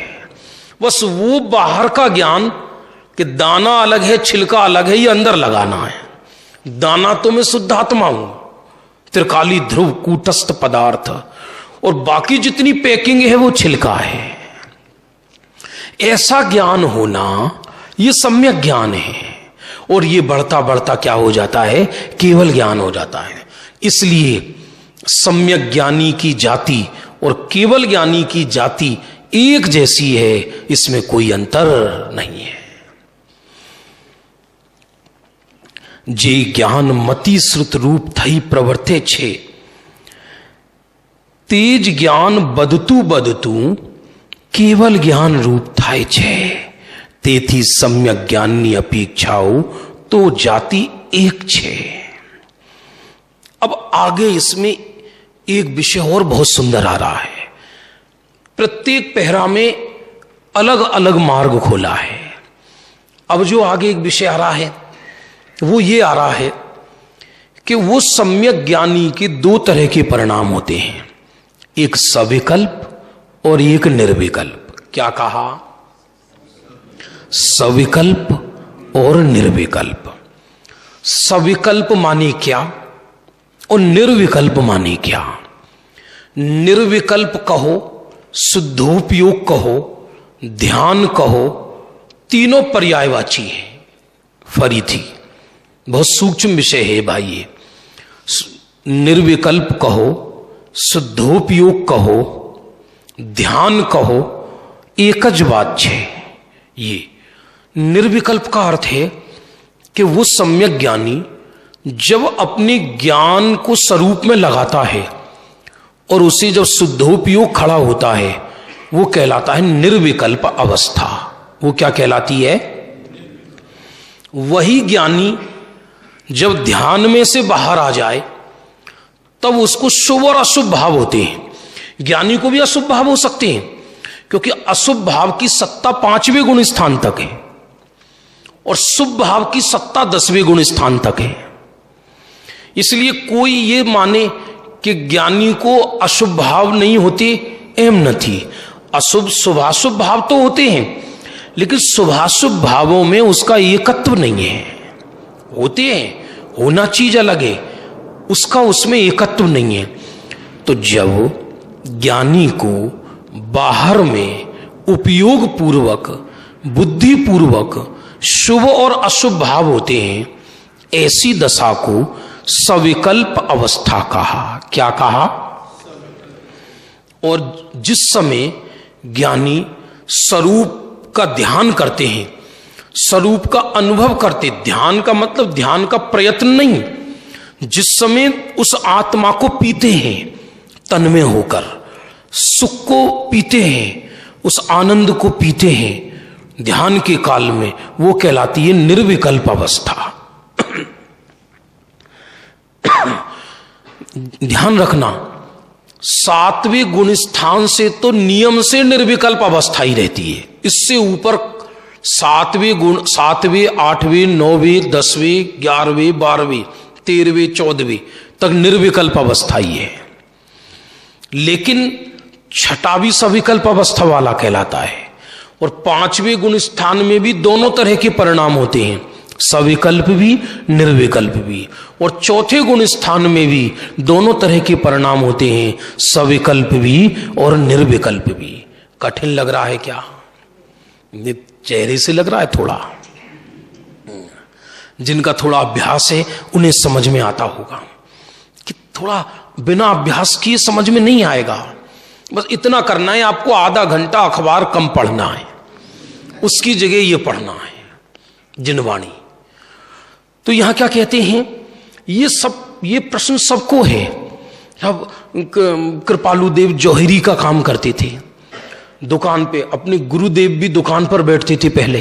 बस वो बाहर का ज्ञान कि दाना अलग है छिलका अलग है, ये अंदर लगाना है। दाना तो मैं शुद्धात्मा हूं, त्रिकाली ध्रुव कूटस्थ पदार्थ, और बाकी जितनी पैकिंग है वो छिलका है। ऐसा ज्ञान होना ये सम्यक ज्ञान है, और ये बढ़ता बढ़ता क्या हो जाता है, केवल ज्ञान हो जाता है। इसलिए सम्यक ज्ञानी की जाति और केवल ज्ञानी की जाति एक जैसी है, इसमें कोई अंतर नहीं है। जे ज्ञान मति श्रुत रूप थई प्रवर्ते छे, तेज ज्ञान बदतु बदतु केवल ज्ञान रूप थाय छे, तेथी सम्यक ज्ञाननी अपेक्षाओ तो जाति एक छे। अब आगे इसमें एक विषय और बहुत सुंदर आ रहा है। प्रत्येक पहरा में अलग अलग मार्ग खोला है। अब जो आगे एक विषय आ रहा है वो ये आ रहा है कि वो सम्यक ज्ञानी के दो तरह के परिणाम होते हैं, एक सविकल्प और एक निर्विकल्प। क्या कहा? सविकल्प और निर्विकल्प। सविकल्प माने क्या और निर्विकल्प माने क्या? निर्विकल्प कहो, शुद्धोपयोग कहो, ध्यान कहो, तीनों पर्यायवाची है। फरी थी बहुत सूक्ष्म विषय है भाई ये। निर्विकल्प कहो, शुद्धोपयोग कहो, ध्यान कहो, एकज बात है। ये निर्विकल्प का अर्थ है कि वो सम्यक ज्ञानी जब अपने ज्ञान को स्वरूप में लगाता है और उसे जब शुद्धोपयोग खड़ा होता है, वो कहलाता है निर्विकल्प अवस्था। वो क्या कहलाती है? वही ज्ञानी जब ध्यान में से बाहर आ जाए तब उसको शुभ और अशुभ भाव होते हैं। ज्ञानी को भी अशुभ भाव हो सकते हैं, क्योंकि अशुभ भाव की सत्ता 5वें गुण स्थान तक है और शुभ भाव की सत्ता 10वें गुण स्थान तक है। इसलिए कोई ये माने कि ज्ञानी को अशुभ भाव नहीं होते, एम न थी। अशुभ शुभाशुभ भाव तो होते हैं, लेकिन शुभाशुभ भावों में उसका एकत्व नहीं है। होते हैं, होना चीज अलग है, उसका उसमें एकत्व नहीं है। तो जब ज्ञानी को बाहर में उपयोग पूर्वक, बुद्धि पूर्वक शुभ और अशुभ भाव होते हैं, ऐसी दशा को सविकल्प अवस्था कहा। क्या कहा? और जिस समय ज्ञानी स्वरूप का ध्यान करते हैं, स्वरूप का अनुभव करते, ध्यान का मतलब ध्यान का प्रयत्न नहीं, जिस समय उस आत्मा को पीते हैं तन में होकर, सुख को पीते हैं, उस आनंद को पीते हैं ध्यान के काल में, वो कहलाती है निर्विकल्प अवस्था। ध्यान रखना, 7वें गुण स्थान से तो नियम से निर्विकल्प अवस्था ही रहती है। इससे ऊपर 7वें गुण, 7वें, 8वें, 9वें, 10वें, 11वें, 12वें, 13वें, 14वें तक निर्विकल्प अवस्था ही है। लेकिन छठा भी सविकल्प अवस्था वाला कहलाता है। और 5वें गुण स्थान में भी दोनों तरह के परिणाम होते हैं, सविकल्प भी निर्विकल्प भी। और चौथे गुण स्थान में भी दोनों तरह के परिणाम होते हैं, सविकल्प भी और निर्विकल्प भी। कठिन लग रहा है क्या? चेहरे से लग रहा है थोड़ा। जिनका थोड़ा अभ्यास है उन्हें समझ में आता होगा कि थोड़ा बिना अभ्यास किए समझ में नहीं आएगा। बस इतना करना है आपको, आधा घंटा अखबार कम पढ़ना है, उसकी जगह ये पढ़ना है जिनवाणी। तो यहां क्या कहते हैं, ये प्रश्न सबको है। अब कृपालु देव जौहरी का काम करते थे दुकान पे, अपने गुरुदेव भी दुकान पर बैठते थे पहले।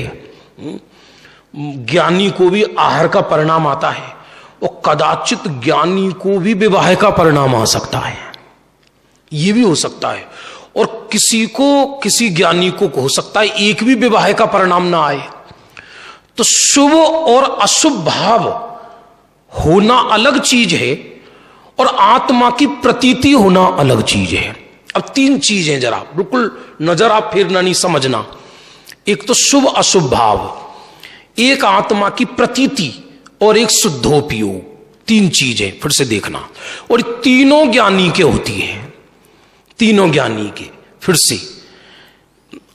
ज्ञानी को भी आहार का परिणाम आता है और कदाचित ज्ञानी को भी विवाह का परिणाम आ सकता है, ये भी हो सकता है। और किसी ज्ञानी को हो सकता है एक भी विवाह का परिणाम ना आए। तो शुभ और अशुभ भाव होना अलग चीज है और आत्मा की प्रतीति होना अलग चीज है। अब तीन चीजें जरा बिल्कुल नजर आप फेरना नहीं, समझना। एक तो शुभ अशुभ भाव, एक आत्मा की प्रतीति और एक शुद्धोपयोग। तीन चीजें फिर से देखना, और तीनों ज्ञानी के होती हैं, तीनों ज्ञानी के। फिर से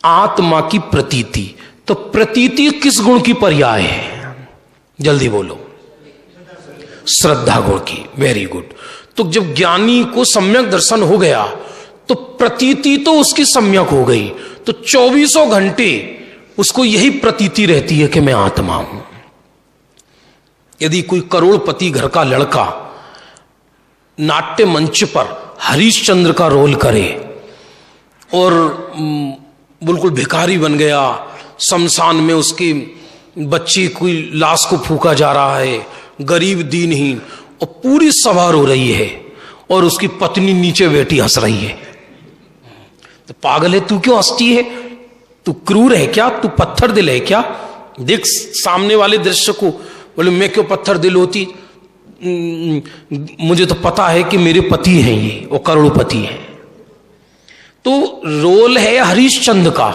आत्मा की प्रतीति, तो प्रतीति किस गुण की पर्याय है? जल्दी बोलो। श्रद्धा गुण की। Very good. तो जब ज्ञानी को सम्यक दर्शन हो गया तो प्रतीति तो उसकी सम्यक हो गई, तो 24 घंटे उसको यही प्रतीति रहती है कि मैं आत्मा हूं। यदि कोई करोड़पति घर का लड़का नाट्य मंच पर हरिश्चंद्र का रोल करे और बिल्कुल भिखारी बन गया, शमशान में उसकी बच्ची कोई लाश को फूका जा रहा है, गरीब दीनहीन, और पूरी सभा रो रही है और उसकी पत्नी नीचे बैठी हंस रही है, तो पागल है तू, क्यों हंसती है? तू क्रूर है क्या? तू पत्थर दिल है क्या? देख सामने वाले दृश्य को। बोले मैं क्यों पत्थर दिल होती, मुझे तो पता है कि मेरे पति हैं ये, वो करोड़पति हैं। तो रोल है हरिश्चंद्र का,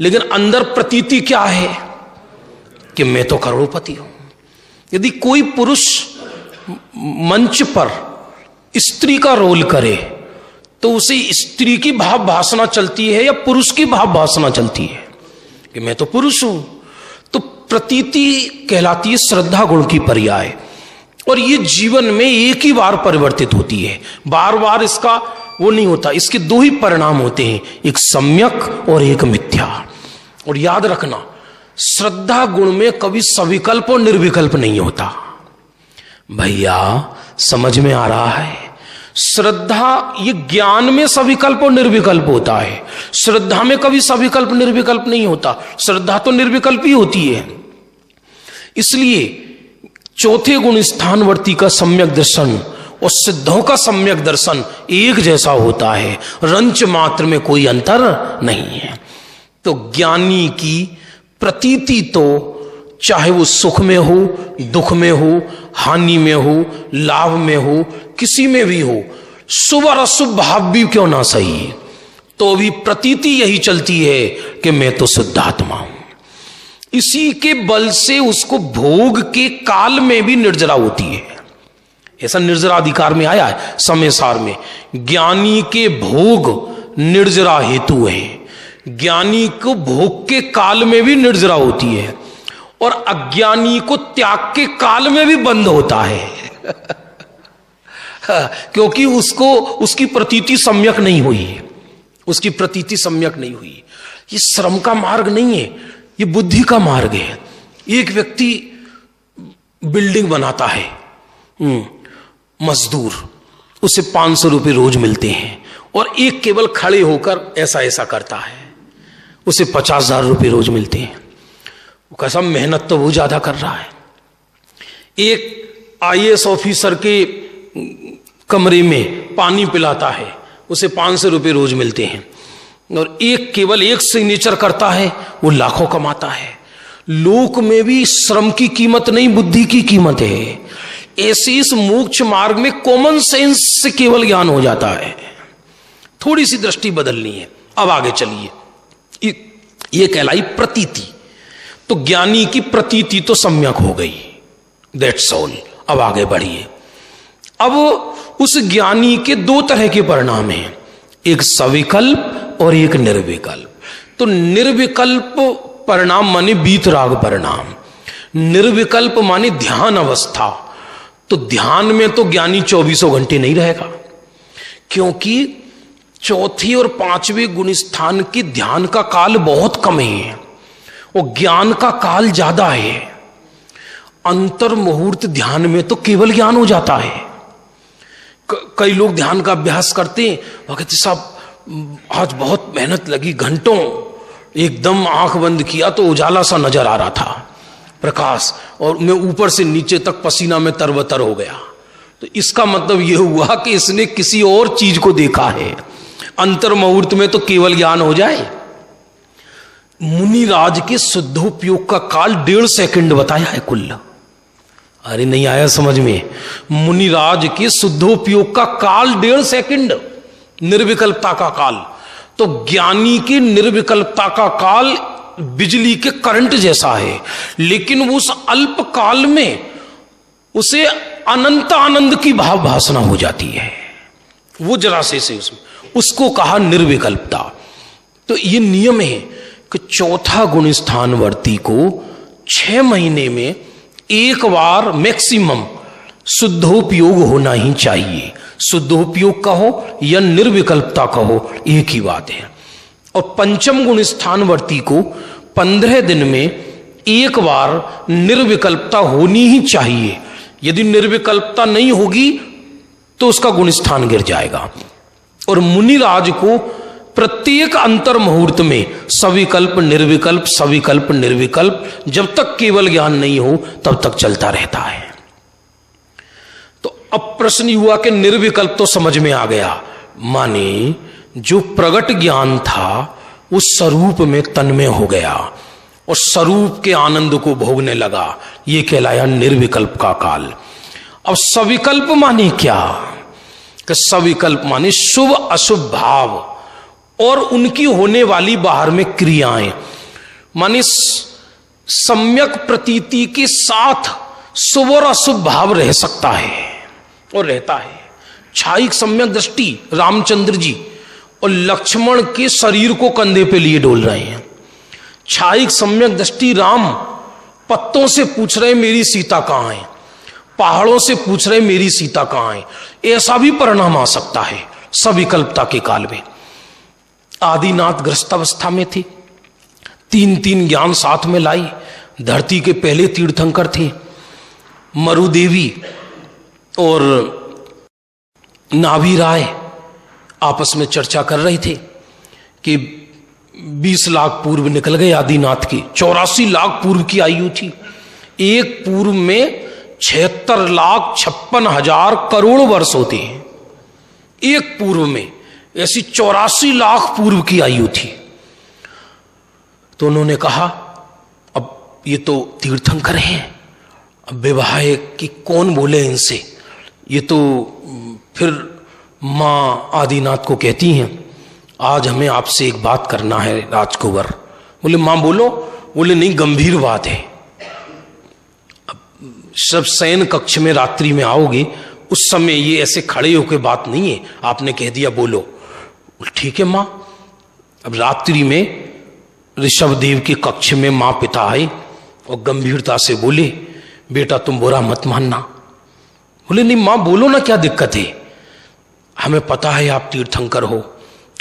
लेकिन अंदर प्रतीति क्या है कि मैं तो करोड़पति हूं। यदि कोई पुरुष मंच पर स्त्री का रोल करे तो उसे स्त्री की भाव भासना चलती है या पुरुष की भाव भासना चलती है कि मैं तो पुरुष हूं। तो प्रतीति कहलाती है श्रद्धा गुण की पर्याय, और ये जीवन में एक ही बार परिवर्तित होती है, बार बार इसका वो नहीं होता। इसके दो ही परिणाम होते हैं, एक सम्यक और एक मिथ्या। और याद रखना, श्रद्धा गुण में कभी सविकल्प और निर्विकल्प नहीं होता। भैया समझ में आ रहा है? श्रद्धा, ये ज्ञान में सविकल्प और निर्विकल्प होता है, श्रद्धा में कभी सविकल्प निर्विकल्प नहीं होता। श्रद्धा तो निर्विकल्प ही होती है। इसलिए चौथे गुण स्थानवर्ती का सम्यक दर्शन और सिद्धों का सम्यक दर्शन एक जैसा होता है, रंच मात्र में कोई अंतर नहीं है। तो ज्ञानी की प्रतीति तो चाहे वो सुख में हो, दुख में हो, हानि में हो, लाभ में हो, किसी में भी हो, शुभ और अशुभ भाव भी क्यों ना सही, तो भी प्रतीति यही चलती है कि मैं तो शुद्धात्मा हूं। इसी के बल से उसको भोग के काल में भी निर्जरा होती है। ऐसा निर्जरा अधिकार में आया है समय सार में, ज्ञानी के भोग निर्जरा हेतु है। ज्ञानी को भोग के काल में भी निर्जरा होती है और अज्ञानी को त्याग के काल में भी बंद होता है क्योंकि उसको उसकी प्रतीति सम्यक नहीं हुई, उसकी प्रतीति सम्यक नहीं हुई। ये श्रम का मार्ग नहीं है, ये बुद्धि का मार्ग है। एक व्यक्ति बिल्डिंग बनाता है, मजदूर, उसे 500 रुपये रोज मिलते हैं, और एक केवल खड़े होकर ऐसा ऐसा करता है, उसे 50,000 रुपये रोज मिलते हैं। वो कैसा मेहनत तो वो ज्यादा कर रहा है। एक IAS ऑफिसर के कमरे में पानी पिलाता है, उसे 500 रुपये रोज मिलते हैं, और एक केवल एक सिग्नेचर करता है, वो लाखों कमाता है। लोक में भी श्रम की कीमत नहीं, बुद्धि की कीमत है। ऐसे इस मोक्ष मार्ग में कॉमन सेंस से केवल ज्ञान हो जाता है, थोड़ी सी दृष्टि बदलनी है। अब आगे चलिए, ये कहलाई प्रतीति। तो ज्ञानी की प्रतीति तो सम्यक हो गई, दैट्स ऑल। अब आगे बढ़िए। अब उस ज्ञानी के दो तरह के परिणाम हैं, एक सविकल्प और एक निर्विकल्प। तो निर्विकल्प परिणाम माने बीतराग परिणाम, निर्विकल्प माने ध्यान अवस्था। तो ध्यान में तो ज्ञानी 24 घंटे नहीं रहेगा, क्योंकि चौथी और पांचवें गुण स्थान के ध्यान का काल बहुत कम है और ज्ञान का काल ज्यादा है। अंतर मुहूर्त ध्यान में तो केवल ज्ञान हो जाता है। कई लोग ध्यान का अभ्यास करते हैं, वो कहते साहब आज बहुत मेहनत लगी, घंटों, एकदम आंख बंद किया तो उजाला सा नजर आ रहा था, प्रकाश, और मैं ऊपर से नीचे तक पसीना में तरबतर हो गया। तो इसका मतलब यह हुआ कि इसने किसी और चीज को देखा है। अंतर मुहूर्त में तो केवल ज्ञान हो जाए। मुनिराज के शुद्धोपयोग का काल 1.5 सेकंड बताया है कुल। अरे नहीं आया समझ में? मुनिराज के शुद्धोपयोग का काल 1.5 सेकंड, निर्विकल्पता का काल। तो ज्ञानी की निर्विकल्पता का काल बिजली के करंट जैसा है, लेकिन उस अल्प काल में उसे अनंत आनंद की भाव भासना हो जाती है। वो जरा से उसमें, उसको कहा निर्विकल्पता। तो ये नियम है कि चौथा गुण स्थानवर्ती को 6 महीने में एक बार मैक्सिमम शुद्धोपयोग होना ही चाहिए। शुद्धोपयोग का हो या निर्विकल्पता का हो, एक ही बात है। और पंचम गुण स्थानवर्ती को 15 दिन में एक बार निर्विकल्पता होनी ही चाहिए। यदि निर्विकल्पता नहीं होगी तो उसका गुण स्थान गिर जाएगा। और मुनिराज को प्रत्येक अंतर मुहूर्त में सविकल्प निर्विकल्प, सविकल्प निर्विकल्प, जब तक केवल ज्ञान नहीं हो तब तक चलता रहता है। तो अब प्रश्न हुआ कि निर्विकल्प तो समझ में आ गया, माने जो प्रगट ज्ञान था उस स्वरूप में तन्मय हो गया और स्वरूप के आनंद को भोगने लगा, ये कहलाया निर्विकल्प का काल। अब सविकल्प माने क्या? कि सविकल्प माने शुभ अशुभ भाव और उनकी होने वाली बाहर में क्रियाएं, माने सम्यक प्रतीति के साथ शुभ और अशुभ भाव रह सकता है और रहता है। छायिक सम्यक दृष्टि रामचंद्र जी और लक्ष्मण के शरीर को कंधे पे लिए डोल रहे हैं। छायिक सम्यक दृष्टि राम पत्तों से पूछ रहे मेरी सीता कहां है, पहाड़ों से पूछ रहे मेरी सीता कहां है। ऐसा भी परिणाम आ सकता है सविकल्पता के काल में। आदिनाथ ग्रस्त अवस्था में थे, 3 ज्ञान साथ में लाई। धरती के पहले तीर्थंकर थे। मरुदेवी और नाभि राय आपस में चर्चा कर रहे थे कि 20 लाख पूर्व निकल गए आदिनाथ की, 84 लाख पूर्व की आयु थी। एक पूर्व में 76,56,000 करोड़ वर्ष होते हैं। एक पूर्व में ऐसी 84 लाख पूर्व की आयु थी। तो उन्होंने कहा अब ये तो तीर्थंकर हैं, अब विवाह की कौन बोले इनसे। ये तो फिर मां आदिनाथ को कहती हैं आज हमें आपसे एक बात करना है राजकुंवर। बोले मां बोलो। बोले नहीं, गंभीर बात है। अब सब शयन कक्ष में रात्रि में आओगे उस समय ये ऐसे खड़े होकर बात नहीं है, आपने कह दिया बोलो। ठीक है मां। अब रात्रि में ऋषभदेव के कक्ष में मां पिता आए और गंभीरता से बोले बेटा तुम बुरा मत मानना। बोले नहीं मां बोलो ना, क्या दिक्कत है। हमें पता है आप तीर्थंकर हो,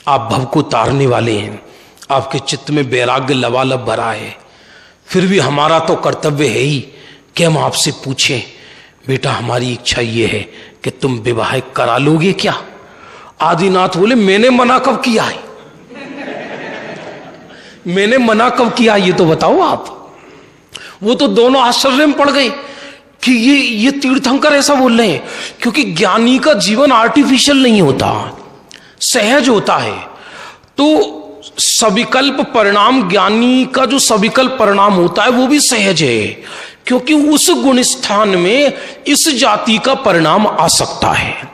आप भव को तारने वाले हैं, आपके चित्त में वैराग्य लबालब भरा है, फिर भी हमारा तो कर्तव्य है ही कि हम आपसे पूछें बेटा हमारी इच्छा ये है कि तुम विवाह करा लोगे क्या। आदिनाथ बोले मैंने मना कब किया है, मैंने मना कब किया ये तो बताओ आप। वो तो दोनों आश्चर्य में पड़ गए कि ये तीर्थंकर ऐसा बोल रहे हैं, क्योंकि ज्ञानी का जीवन आर्टिफिशियल नहीं होता, सहज होता है। तो सविकल्प परिणाम, ज्ञानी का जो सविकल्प परिणाम होता है वो भी सहज है, क्योंकि उस गुण स्थान में इस जाति का परिणाम आ सकता है।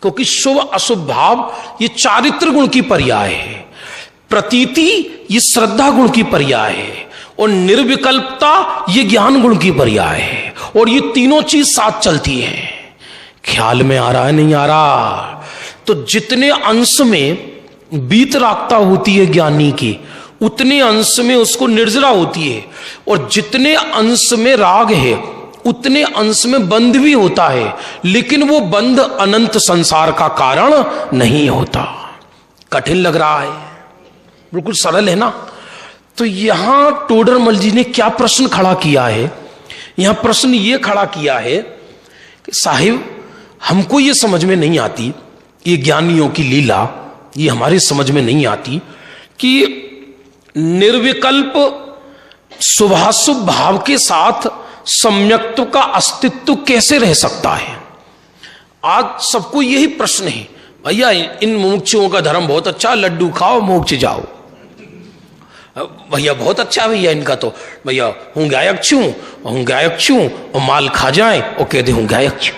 क्योंकि शुभ अशुभ भाव ये चारित्र गुण की पर्याय है, प्रतीति ये श्रद्धा गुण की पर्याय है, और निर्विकल्पता ये ज्ञान गुण की पर्याय है। और ये तीनों चीज साथ चलती है। ख्याल में आ रहा है नहीं आ रहा? तो जितने अंश में बीतरागता होती है ज्ञानी की, उतने अंश में उसको निर्जरा होती है, और जितने अंश में राग है उतने अंश में बंध भी होता है, लेकिन वो बंध अनंत संसार का कारण नहीं होता। कठिन लग रहा है, बिल्कुल सरल है ना। तो यहां टोडरमल जी ने क्या प्रश्न खड़ा किया है? यहां प्रश्न ये खड़ा किया है कि साहिब हमको ये समझ में नहीं आती, ये ज्ञानियों की लीला ये हमारे समझ में नहीं आती कि निर्विकल्प शुभाशुभ भाव के साथ सम्यक्त्व का अस्तित्व कैसे रह सकता है। आज सबको यही प्रश्न है, भैया इन मुमुक्षुओं का धर्म बहुत अच्छा, लड्डू खाओ मोक्ष जाओ। भैया बहुत अच्छा भैया इनका तो, भैया हूं गायक छू और माल खा जाए और कह दे हूं गायक छू।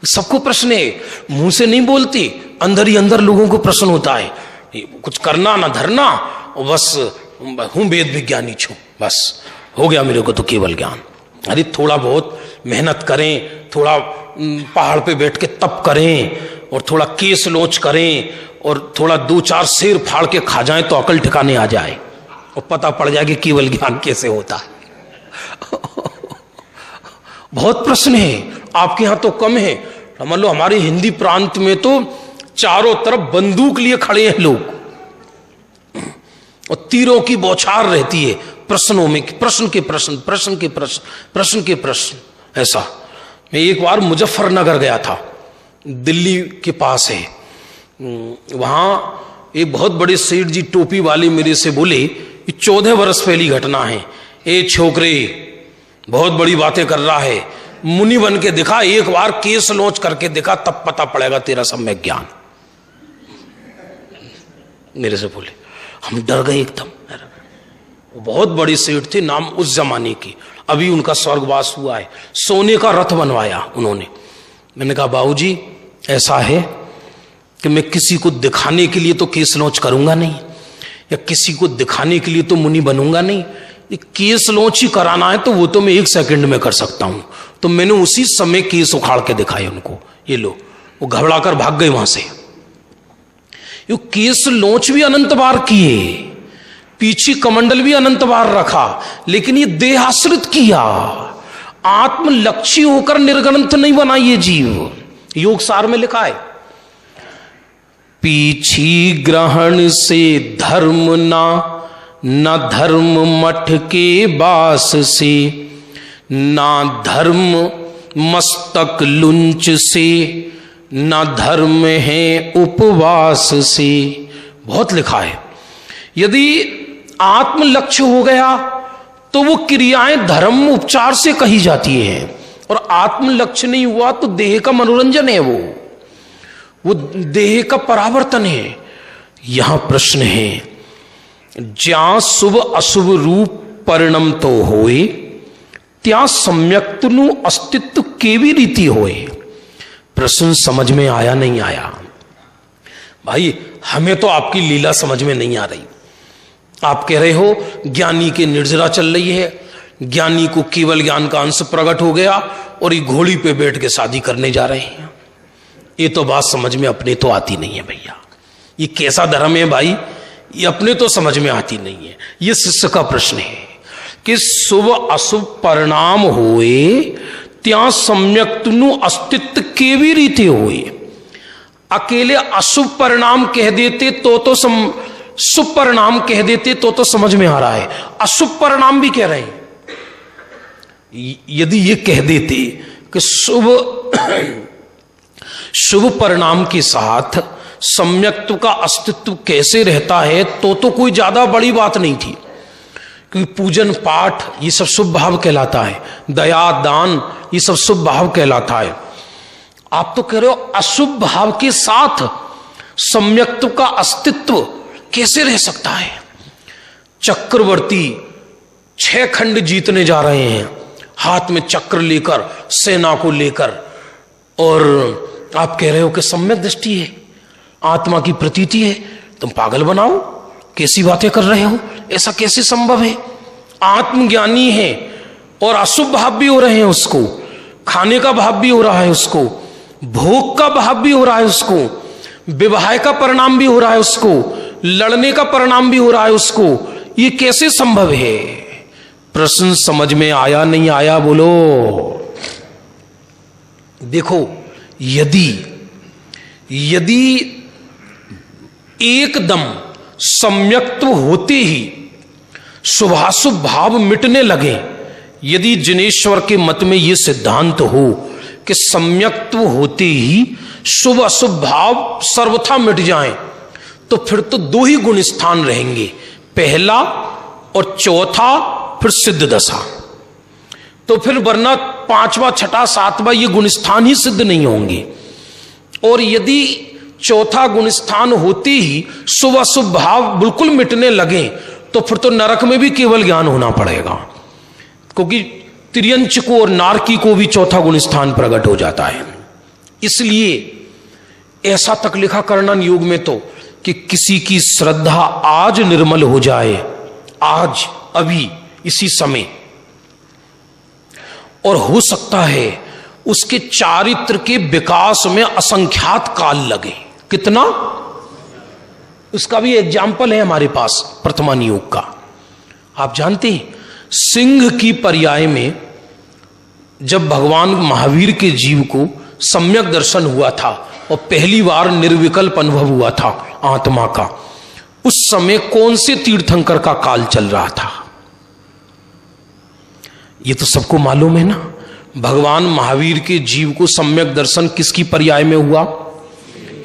सबको प्रश्न है, मुंह से नहीं बोलती, अंदर ही अंदर लोगों को प्रश्न होता है, कुछ करना ना धरना, और बस हूं वेद विज्ञानी छू, बस हो गया मेरे को तो केवल ज्ञान। अरे थोड़ा बहुत मेहनत करें, थोड़ा पहाड़ पे बैठ के तप करें, और थोड़ा केस लोच करें, और थोड़ा 2-4 शेर फाड़ के खा जाएं तो अकल ठिकाने आ जाए और पता पड़ जाए कि केवल ज्ञान कैसे होता है। बहुत प्रश्न है, आपके यहां तो कम है। मान लो हमारे हिंदी प्रांत में तो चारों तरफ बंदूक लिए खड़े हैं लोग, और तीरों की बौछार रहती है प्रश्नों में, प्रश्न के प्रश्न। ऐसा मैं एक बार मुजफ्फरनगर गया था, दिल्ली के पास है, वहां एक बहुत बड़े सेठ जी टोपी वाले मेरे से बोले, ये 14 वर्ष पहली घटना है, ए छोकरे बहुत बड़ी बातें कर रहा है, मुनि बन के दिखा, एक बार केस लॉन्च करके दिखा, तब पता पड़ेगा तेरा सम्यक ज्ञान। मेरे से बोले, हम डर गए एकदम। बहुत बड़ी सेठ थी, नाम उस जमाने की, अभी उनका स्वर्गवास हुआ है, सोने का रथ बनवाया उन्होंने। मैंने कहा बाबूजी ऐसा है कि मैं किसी को दिखाने के लिए तो केस लॉन्च करूंगा नहीं, या किसी को दिखाने के लिए तो मुनि बनूंगा नहीं, केस लॉन्च ही कराना है तो वो तो मैं 1 सेकंड में कर सकता हूं। तो मैंने उसी समय केस उखाड़ के दिखाए उनको, ये लो, वो घबरा कर भाग गए वहां से। ये केस लॉन्च भी अनंत बार किए, पीछे कमंडल भी अनंत बार रखा, लेकिन ये देहाश्रित किया, आत्मलक्षी होकर निर्ग्रंथ नहीं बना ये जीव। योग सार में लिखा है, पीछी ग्रहण से धर्म न धर्म मठ के बास से, ना धर्म मस्तक लुंच से, ना धर्म है उपवास से। बहुत लिखा है, यदि आत्म लक्ष्य हो गया तो वो क्रियाएं धर्म उपचार से कही जाती हैं, और आत्म लक्ष्य नहीं हुआ तो देह का मनोरंजन है, वो देह का परावर्तन है। यहां प्रश्न है, ज्या शुभ अशुभ रूप परिणम तो होए, त्या सम्यक्तनु अस्तित्व केवी रीति होए। प्रश्न समझ में आया नहीं आया? भाई हमें तो आपकी लीला समझ में नहीं आ रही। आप कह रहे हो ज्ञानी के निर्जरा चल रही है, ज्ञानी को केवल ज्ञान का अंश प्रकट हो गया और ये घोड़ी पे बैठ के शादी करने जा रहे हैं। ये तो बात समझ में अपने तो आती नहीं है भैया। ये कैसा धर्म है भाई, ये अपने तो समझ में आती नहीं है। ये शिष्य का प्रश्न है कि शुभ अशुभ परिणाम होए, त्या सम्यक्तनु अस्तित्व केवी रीति होए। अकेले अशुभ परिणाम कह देते तो शुभ परिणाम कह देते तो समझ में आ रहा है, अशुभ परिणाम भी कह रहे हैं। यदि ये कह देते कि शुभ परिणाम के साथ सम्यक्त्व का अस्तित्व कैसे रहता है तो कोई ज्यादा बड़ी बात नहीं थी, क्योंकि पूजन पाठ ये सब शुभ भाव कहलाता है, दया दान ये सब शुभ भाव कहलाता है। आप तो कह रहे हो अशुभ भाव के साथ सम्यक्त्व का अस्तित्व कैसे रह सकता है। चक्रवर्ती 6 खंड जीतने जा रहे हैं, हाथ में चक्र लेकर, सेना को लेकर, और आप कह रहे हो कि सम्यक दृष्टि है, आत्मा की प्रतीति है। तुम पागल बनाओ, कैसी बातें कर रहे हो, ऐसा कैसे संभव है? आत्मज्ञानी है और अशुभ भाव भी हो रहे हैं उसको, खाने का भाव भी हो रहा है उसको, भोग का भाव भी हो रहा है उसको, विवाह का परिणाम भी हो रहा है उसको, लड़ने का परिणाम भी हो रहा है उसको। ये कैसे संभव है? प्रश्न समझ में आया नहीं आया? बोलो। देखो, यदि एकदम सम्यक्त्व होते ही शुभाशुभ भाव मिटने लगे, यदि जिनेश्वर के मत में यह सिद्धांत हो कि सम्यक्त्व होते ही शुभ अशुभ भाव सर्वथा मिट जाएं, तो फिर तो 2 ही गुण स्थान रहेंगे, पहला और चौथा, फिर सिद्ध दशा। तो फिर वरना 5वां 6वां 7वां ये गुण स्थान ही सिद्ध नहीं होंगे। और यदि चौथा गुण स्थान होते ही शुभ अशुभ भाव बिल्कुल मिटने लगे तो फिर तो नरक में भी केवल ज्ञान होना पड़ेगा, क्योंकि त्रियंच को और नारकी को भी चौथा गुण स्थान प्रकट हो जाता है। इसलिए ऐसा तक लिखा कर्णन योग में तो कि किसी की श्रद्धा आज निर्मल हो जाए, आज अभी इसी समय, और हो सकता है उसके चारित्र के विकास में असंख्यात काल लगे। कितना? उसका भी एग्जाम्पल है हमारे पास वर्तमान योग का। आप जानते हैं सिंह की पर्याय में जब भगवान महावीर के जीव को सम्यक दर्शन हुआ था और पहली बार निर्विकल्प अनुभव हुआ था आत्मा का, उस समय कौन से तीर्थंकर का काल चल रहा था? ये तो सबको मालूम है ना। भगवान महावीर के जीव को सम्यक दर्शन किसकी पर्याय में हुआ?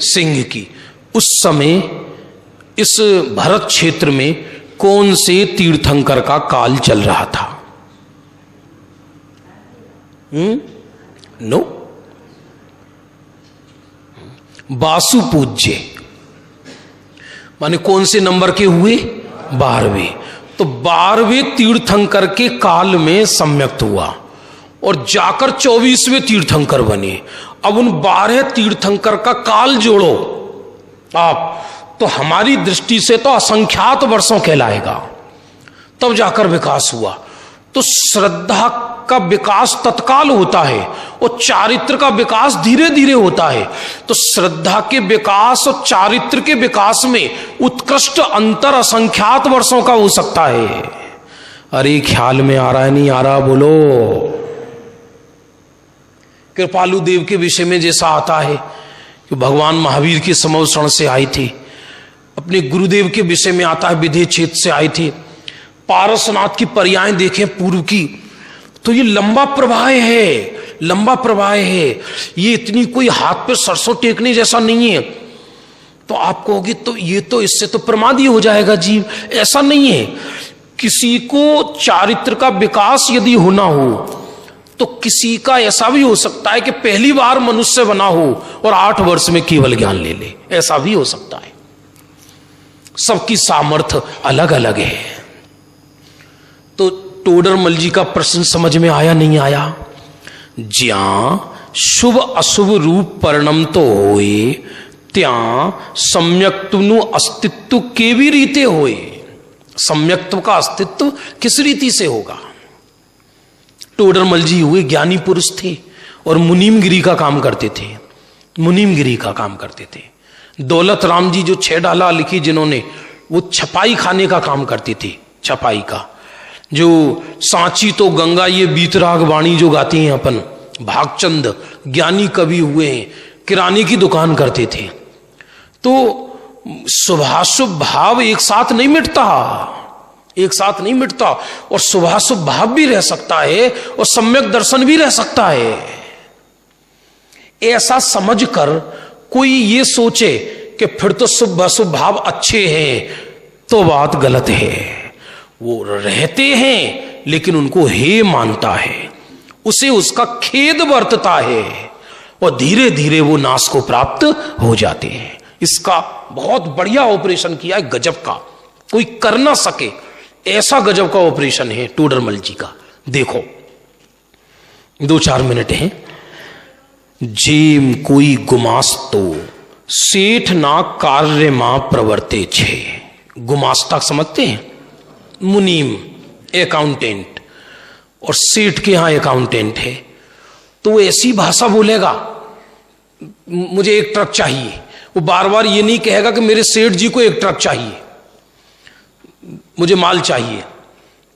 सिंह की। उस समय इस भरत क्षेत्र में कौन से तीर्थंकर का काल चल रहा था? नो, वासु पूज्य, माने कौन से नंबर के हुए? 12वें। तो 12वें तीर्थंकर के काल में सम्यक्त हुआ और जाकर 24वें तीर्थंकर बने। अब उन 12 तीर्थंकर का काल जोड़ो आप, तो हमारी दृष्टि से तो असंख्यात वर्षों कहलाएगा, तब जाकर विकास हुआ। तो श्रद्धा का विकास तत्काल होता है और चारित्र का विकास धीरे धीरे होता है। तो श्रद्धा के विकास और चारित्र के विकास में उत्कृष्ट अंतर असंख्यात वर्षों का हो सकता है। अरे ख्याल में आ रहा है? नहीं आ रहा? बोलो। कृपालु देव के विषय में जैसा आता है कि भगवान महावीर के समवसरण से आए थे, अपने गुरुदेव के विषय में आता है विधेय क्षेत्र से आए थे। पारसनाथ की पर्यायें देखें पूर्व की, तो ये लंबा प्रवाह है, लंबा प्रवाह है। ये इतनी कोई हाथ पे सरसों टेकने जैसा नहीं है। तो आप कहोगे तो ये तो इससे तो प्रमादी हो जाएगा जीव। ऐसा नहीं है। किसी को चारित्र का विकास यदि होना हो तो किसी का ऐसा भी हो सकता है कि पहली बार मनुष्य बना हो और 8 वर्ष में केवल ज्ञान ले ले, ऐसा भी हो सकता है। सबकी सामर्थ्य अलग अलग है। तो टोडरमल जी का प्रश्न समझ में आया? नहीं आया? ज्यां शुभ अशुभ रूप परिणम तो होए त्यां सम्यक्त्व नु अस्तित्व केवी रीते होए। सम्यक्त्व का अस्तित्व किस रीति से होगा? टोडरमल जी हुए ज्ञानी पुरुष थे और मुनीमगिरी का काम करते थे, मुनीमगिरी का काम करते थे। दौलत राम जी जो 6 डाला लिखी जिन्होंने, वो छपाई खाने का काम करते थे, छपाई का। जो सांची तो गंगा ये बीतराग वाणी जो गाते हैं अपन, भागचंद ज्ञानी कवि हुए हैं, किराने की दुकान करते थे। तो शुभाशुभ भाव एक साथ नहीं मिटता, एक साथ नहीं मिटता। और शुभाशुभ भाव भी रह सकता है और सम्यक दर्शन भी रह सकता है। ऐसा समझकर कोई ये सोचे कि फिर तो शुभ अशुभ भाव अच्छे हैं, तो बात गलत है। वो रहते हैं लेकिन उनको हे मानता है, उसे उसका खेद बरतता है और धीरे धीरे वो नाश को प्राप्त हो जाते हैं। इसका बहुत बढ़िया ऑपरेशन किया है, गजब का, कोई कर ना सके ऐसा गजब का ऑपरेशन है टोडरमल जी का। देखो 2-4 मिनट हैं। जेम कोई गुमास्तो सेठ ना कार्य मां प्रवर्ते छे। गुमास्ता समझते हैं? मुनीम, अकाउंटेंट, और सेठ के यहां अकाउंटेंट है, तो वो ऐसी भाषा बोलेगा, मुझे 1 ट्रक चाहिए। वो बार बार ये नहीं कहेगा कि मेरे सेठ जी को 1 ट्रक चाहिए, मुझे माल चाहिए।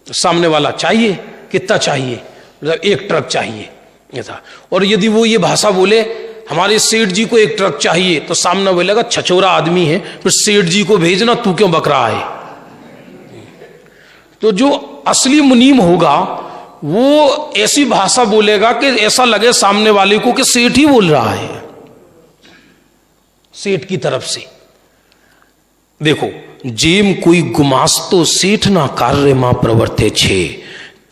सामने वाला चाहिए, कितना चाहिए? मतलब 1 ट्रक चाहिए ऐसा। और यदि वो ये भाषा बोले हमारे सेठ जी को 1 ट्रक चाहिए, तो सामने बोलेगा छछोरा आदमी है, फिर सेठ जी को भेजना, तू क्यों बक रहा है? तो जो असली मुनीम होगा वो ऐसी भाषा बोलेगा कि ऐसा लगे सामने वाले को कि सेठ ही बोल रहा है, सेठ की तरफ से। देखो, जेम कोई गुमास्तो सेठ ना कार्य मां प्रवर्ते छे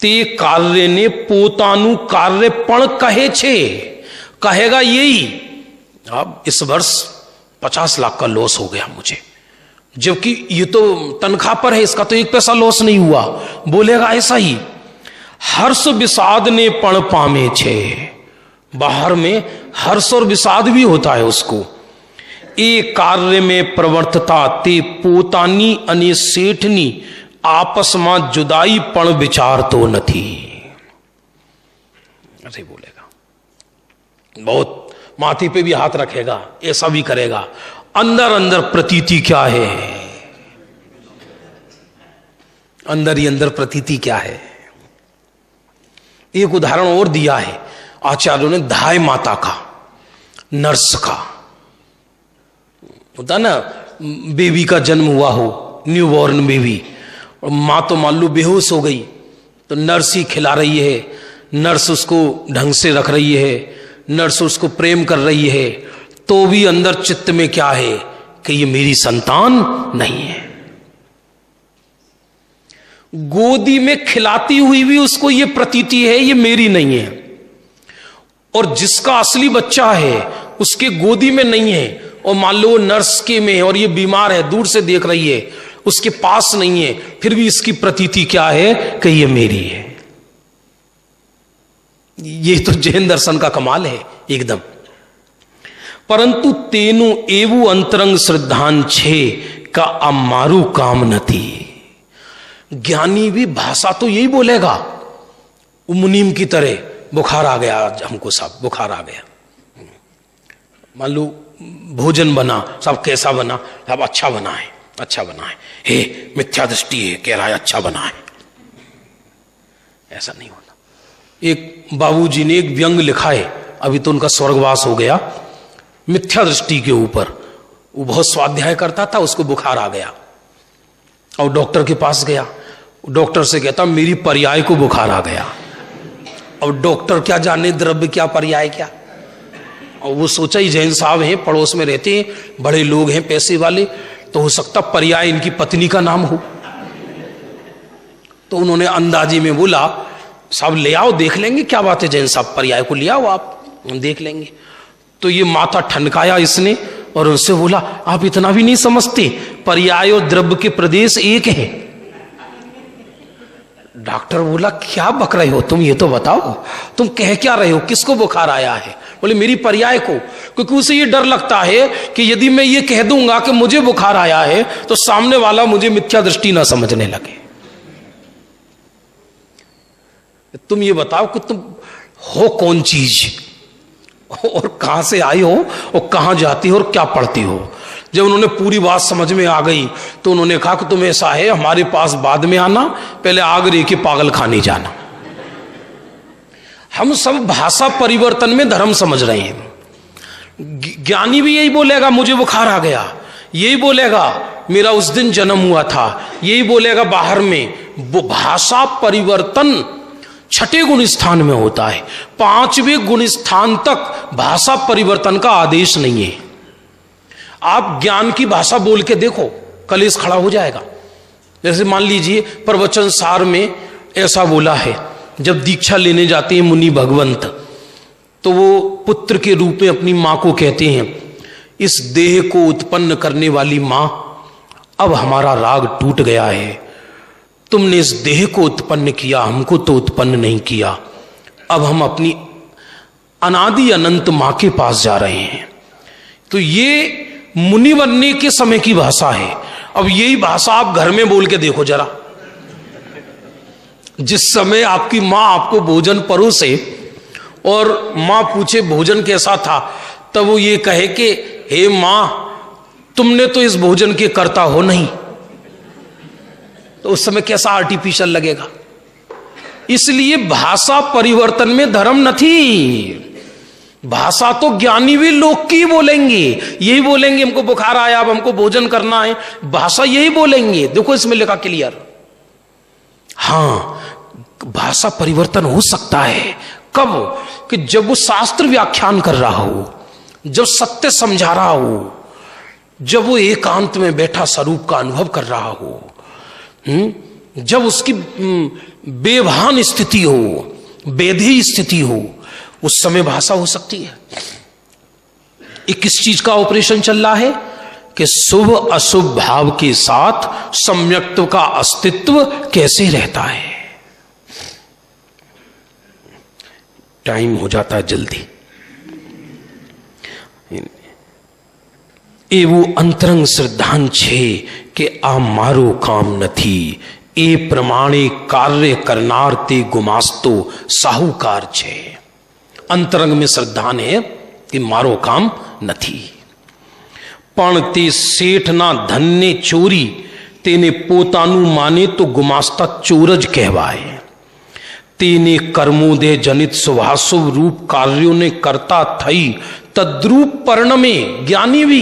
ते कार्य ने पोतानु कार्य पण कहे छे। कहेगा यही। अब इस वर्ष 50 लाख का लॉस हो गया मुझे, जबकि ये तो तनख्वाह पर है, इसका तो 1 पैसा लॉस नहीं हुआ। बोलेगा ऐसा ही, हर्ष विषाद ने पण पामे छे, बाहर में हर्ष और विषाद भी होता है उसको। ए कार्य में प्रवर्तता ते पोतानी अने सेठनी, आपस में जुदाई पण विचार तो नहीं। ऐसे बोलेगा, बहुत माथे पे भी हाथ रखेगा, ऐसा भी करेगा। अंदर अंदर प्रतीति क्या है, अंदर ही अंदर प्रतीति क्या है। एक उदाहरण और दिया है आचार्यों ने, धाय माता का, नर्स का। होता ना, बेबी का जन्म हुआ हो, न्यू बॉर्न बेबी, और मां तो मान लो बेहोश हो गई, तो नर्स ही खिला रही है, नर्स उसको ढंग से रख रही है, नर्स उसको प्रेम कर रही है, तो भी अंदर चित्त में क्या है कि ये मेरी संतान नहीं है। गोदी में खिलाती हुई भी उसको ये प्रतीति है ये मेरी नहीं है, और जिसका असली बच्चा है उसके गोदी में नहीं है, और मान लो नर्स के में, और ये बीमार है, दूर से देख रही है, उसके पास नहीं है, फिर भी इसकी प्रतीति क्या है कि ये मेरी है। ये तो जैन दर्शन का कमाल है एकदम। परंतु तेनु एवं अंतरंग श्रद्धान छे का अमारू काम नथी। ज्ञानी भी भाषा तो यही बोलेगा, मुनीम की तरह, बुखार आ गया आज हमको, सब बुखार आ गया। मान लो भोजन बना, सब कैसा बना, सब अच्छा बना है, अच्छा बना है, हे मिथ्या दृष्टि है, कह रहा है अच्छा बना है। ऐसा नहीं होता। एक बाबूजी ने एक व्यंग लिखा है, अभी तो उनका स्वर्गवास हो गया, मिथ्या दृष्टि के ऊपर। वो बहुत स्वाध्याय करता था, उसको बुखार आ गया और डॉक्टर के पास गया। डॉक्टर से कहता मेरी पर्याय को बुखार आ गया। और डॉक्टर क्या जाने द्रव्य क्या पर्याय क्या, और वो सोचा ही जैन साहब हैं, पड़ोस में रहते हैं, बड़े लोग हैं, पैसे वाले, तो हो सकता पर्याय इनकी पत्नी का नाम हो। तो उन्होंने अंदाजे में बोला साहब ले आओ, देख लेंगे, क्या बात है जैन साहब, पर्याय को ले आओ आप, हम देख लेंगे। तो ये माथा ठनकाया इसने और उनसे बोला आप इतना भी नहीं समझते, पर्याय और द्रव्य के प्रदेश एक है। डॉक्टर बोला क्या बक रहे हो तुम, ये तो बताओ तुम कह क्या रहे हो, किसको बुखार आया है। बोले मेरी पर्याय को, क्योंकि उसे ये डर लगता है कि यदि मैं ये कह दूंगा कि मुझे बुखार आया है तो सामने वाला मुझे मिथ्या दृष्टि ना समझने लगे। तुम ये बताओ कि तुम हो कौन चीज, और कहां से आई हो, और कहां जाती हो, और क्या पढ़ती हो। जब उन्होंने पूरी बात समझ में आ गई तो उन्होंने कहा कि तुम ऐसा है, हमारे पास बाद में आना, पहले आगरे के पागल खाने जाना। हम सब भाषा परिवर्तन में धर्म समझ रहे हैं। ज्ञानी भी यही बोलेगा मुझे बुखार आ गया, यही बोलेगा मेरा उस दिन जन्म हुआ था, यही बोलेगा बाहर में। वो भाषा परिवर्तन 6ठे गुण स्थान में होता है, 5वें गुण स्थान तक भाषा परिवर्तन का आदेश नहीं है। आप ज्ञान की भाषा बोल के देखो, कलेश खड़ा हो जाएगा। जैसे मान लीजिए प्रवचन सार में ऐसा बोला है, जब दीक्षा लेने जाते हैं मुनि भगवंत, तो वो पुत्र के रूप में अपनी मां को कहते हैं इस देह को उत्पन्न करने वाली मां, अब हमारा राग टूट गया है, तुमने इस देह को उत्पन्न किया, हमको तो उत्पन्न नहीं किया, अब हम अपनी अनादि अनंत मां के पास जा रहे हैं। तो ये मुनि बनने के समय की भाषा है। अब यही भाषा आप घर में बोल के देखो जरा, जिस समय आपकी मां आपको भोजन परोसे और मां पूछे भोजन कैसा था, तब वो ये कहे कि हे मां तुमने तो इस भोजन के कर्ता हो नहीं, तो उस समय कैसा आर्टिफिशियल लगेगा। इसलिए भाषा परिवर्तन में धर्म नहीं। भाषा तो ज्ञानी भी लोग की बोलेंगे, यही बोलेंगे हमको बुखार आया, अब हमको भोजन करना है, भाषा यही बोलेंगे। देखो इसमें लिखा क्लियर। हाँ, भाषा परिवर्तन हो सकता है कब, कि जब वो शास्त्र व्याख्यान कर रहा हो, जब सत्य समझा रहा हो, जब वो एकांत में बैठा स्वरूप का अनुभव कर रहा हो, जब उसकी बेभान स्थिति हो, बेधी स्थिति हो, उस समय भाषा हो सकती है। ये किस चीज का ऑपरेशन चल रहा है कि शुभ अशुभ भाव के साथ सम्यक्त्व का अस्तित्व कैसे रहता है। टाइम हो जाता है जल्दी। एवं अंतरंग श्रद्धान छे कि आ मारो काम नथी, ए प्रमाणे कार्य करनार ते गुमास्तो साहूकार छे। अंतरंग में श्रद्धान है कि मारो काम नथी, पण ते सेठ ना धन ने चोरी तेने पोतानु माने तो गुमास्ता चोरज कहवाए। तेने कर्मों दे जनित शुभाशुभ रूप कार्यों ने करता थई तद्रूप परिणमे ज्ञानी भी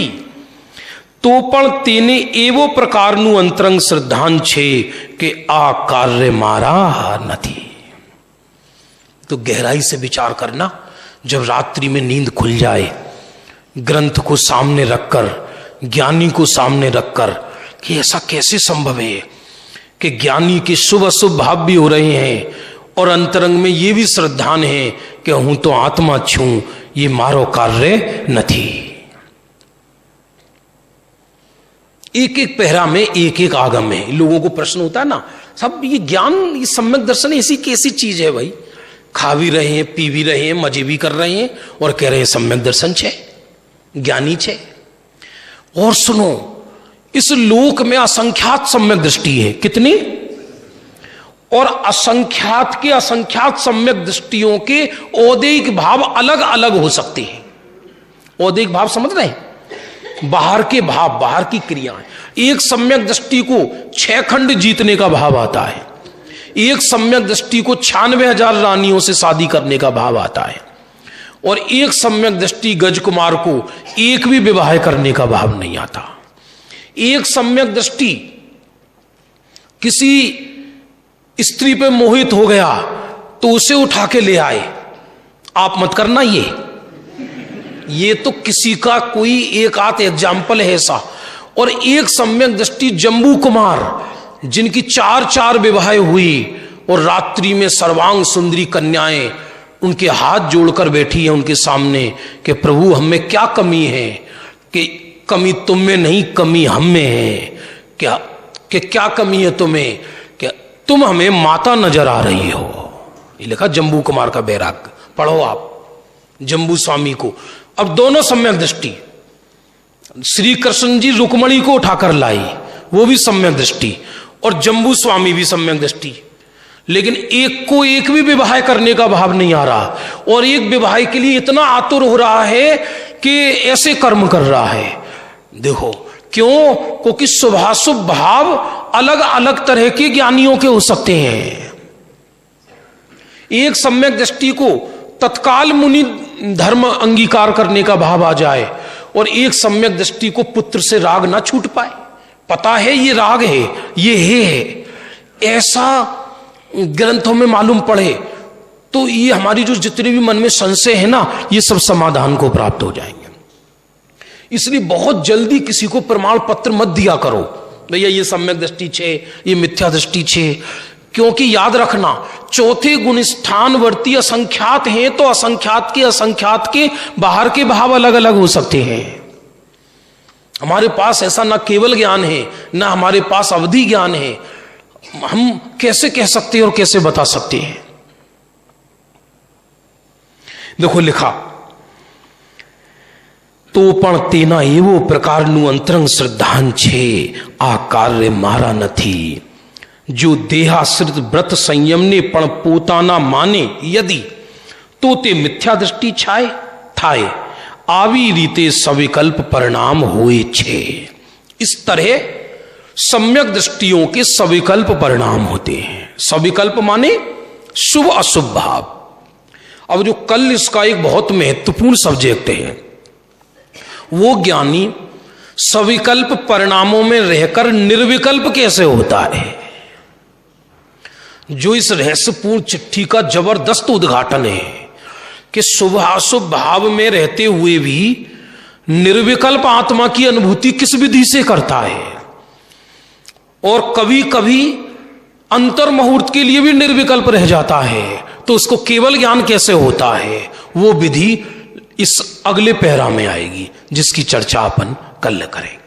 तो पण तेने एवो प्रकारनु अंतरंग श्रद्धान छे कि आ कार्य मारा नथी। तो गहराई से विचार करना, जब रात्रि में नींद खुल जाए, ग्रंथ को सामने रखकर, ज्ञानी को सामने रखकर, कि ऐसा कैसे संभव है कि ज्ञानी के शुभ अशुभ भाव भी हो रहे हैं और अंतरंग में ये भी श्रद्धान है कि हूं तो आत्मा छूं, ये मारो कार्य नथी। एक एक पहरा में एक एक आगम है। लोगों को प्रश्न होता है ना, सब ये ज्ञान, ये सम्यक दर्शन ऐसी कैसी चीज है भाई, खा भी रहे हैं, पी भी रहे हैं, मजे भी कर रहे हैं और कह रहे हैं सम्यक दर्शन छे, ज्ञानी छे। और सुनो, इस लोक में असंख्यात सम्यक दृष्टि है। कितनी? और असंख्यात के असंख्यात सम्यक दृष्टियों के औदेयिक भाव अलग अलग हो सकते हैं। औदेयिक भाव समझ रहे हैं? बाहर के भाव, बाहर की क्रियाएं। एक सम्यक दृष्टि को 6 खंड जीतने का भाव आता है, एक सम्यक दृष्टि को 96,000 रानियों से शादी करने का भाव आता है, और एक सम्यक दृष्टि गजकुमार को एक भी विवाह करने का भाव नहीं आता। एक सम्यक दृष्टि किसी स्त्री पे मोहित हो गया तो उसे उठा के ले आए। आप मत करना, ये तो किसी का कोई एक आध एग्जाम्पल है ऐसा। और एक सम्यक दृष्टि जम्बू कुमार, जिनकी 4 विवाह हुई और रात्रि में सर्वांग सुंदरी कन्याएं उनके हाथ जोड़कर बैठी हैं उनके सामने कि प्रभु हमें क्या कमी है, कि कमी तुम में नहीं, कमी हम में है। क्या कमी है तुम्हें, क्या तुम हमें माता नजर आ रही हो। ये लिखा जम्बू कुमार का बैराग, पढ़ो आप जम्बू स्वामी को। अब दोनों सम्यक दृष्टि, श्री कृष्ण जी रुक्मणी को उठाकर लाई, वो भी सम्यक दृष्टि, और जम्बू स्वामी भी सम्यक दृष्टि। लेकिन एक को एक भी विवाह करने का भाव नहीं आ रहा, और एक विवाह के लिए इतना आतुर हो रहा है कि ऐसे कर्म कर रहा है। देखो क्यों? क्योंकि शुभाशुभ भाव अलग अलग तरह के ज्ञानियों के हो सकते हैं। एक सम्यक दृष्टि को तत्काल मुनि धर्म अंगीकार करने का भाव आ जाए, और एक सम्यक दृष्टि को पुत्र से राग ना छूट पाए, पता है ये राग है, ये है, ऐसा ग्रंथों में मालूम पड़े तो ये हमारी जो जितने भी मन में संशय है ना, ये सब समाधान को प्राप्त हो जाएंगे। इसलिए बहुत जल्दी किसी को प्रमाण पत्र मत दिया करो, भैया ये सम्यक दृष्टि छे, ये मिथ्या दृष्टि छे। क्योंकि याद रखना, चौथे गुण स्थानवर्ती असंख्यात हैं तो असंख्यात के बाहर के भाव अलग अलग हो सकते हैं। हमारे पास ऐसा ना केवल ज्ञान है, ना हमारे पास अवधि ज्ञान है। हम कैसे कह सकते हैं और कैसे बता सकते हैं? देखो लिखा, तो पण तेना एवो प्रकारनु अंतरंग श्रद्धान छे, आ कार्य मारा नथी। जो देहाश्रित व्रत संयम ने पण पोताना माने यदि, तो ते मिथ्या दृष्टि छाए थाए, आवी रीते सविकल्प परिणाम होए छे। इस तरह सम्यक दृष्टियों के सविकल्प परिणाम होते हैं। सविकल्प माने शुभ अशुभ भाव। अब जो कल इसका एक बहुत महत्वपूर्ण सब्जेक्ट है, वो ज्ञानी सविकल्प परिणामों में रहकर निर्विकल्प कैसे होता है, जो इस रहस्यपूर्ण चिट्ठी का जबरदस्त उद्घाटन है कि शुभ अशुभ भाव में रहते हुए भी निर्विकल्प आत्मा की अनुभूति किस विधि से करता है, और कभी कभी अंतर मुहूर्त के लिए भी निर्विकल्प रह जाता है, तो उसको केवल ज्ञान कैसे होता है, वो विधि इस अगले पैरा में आएगी, जिसकी चर्चा अपन कल करेंगे।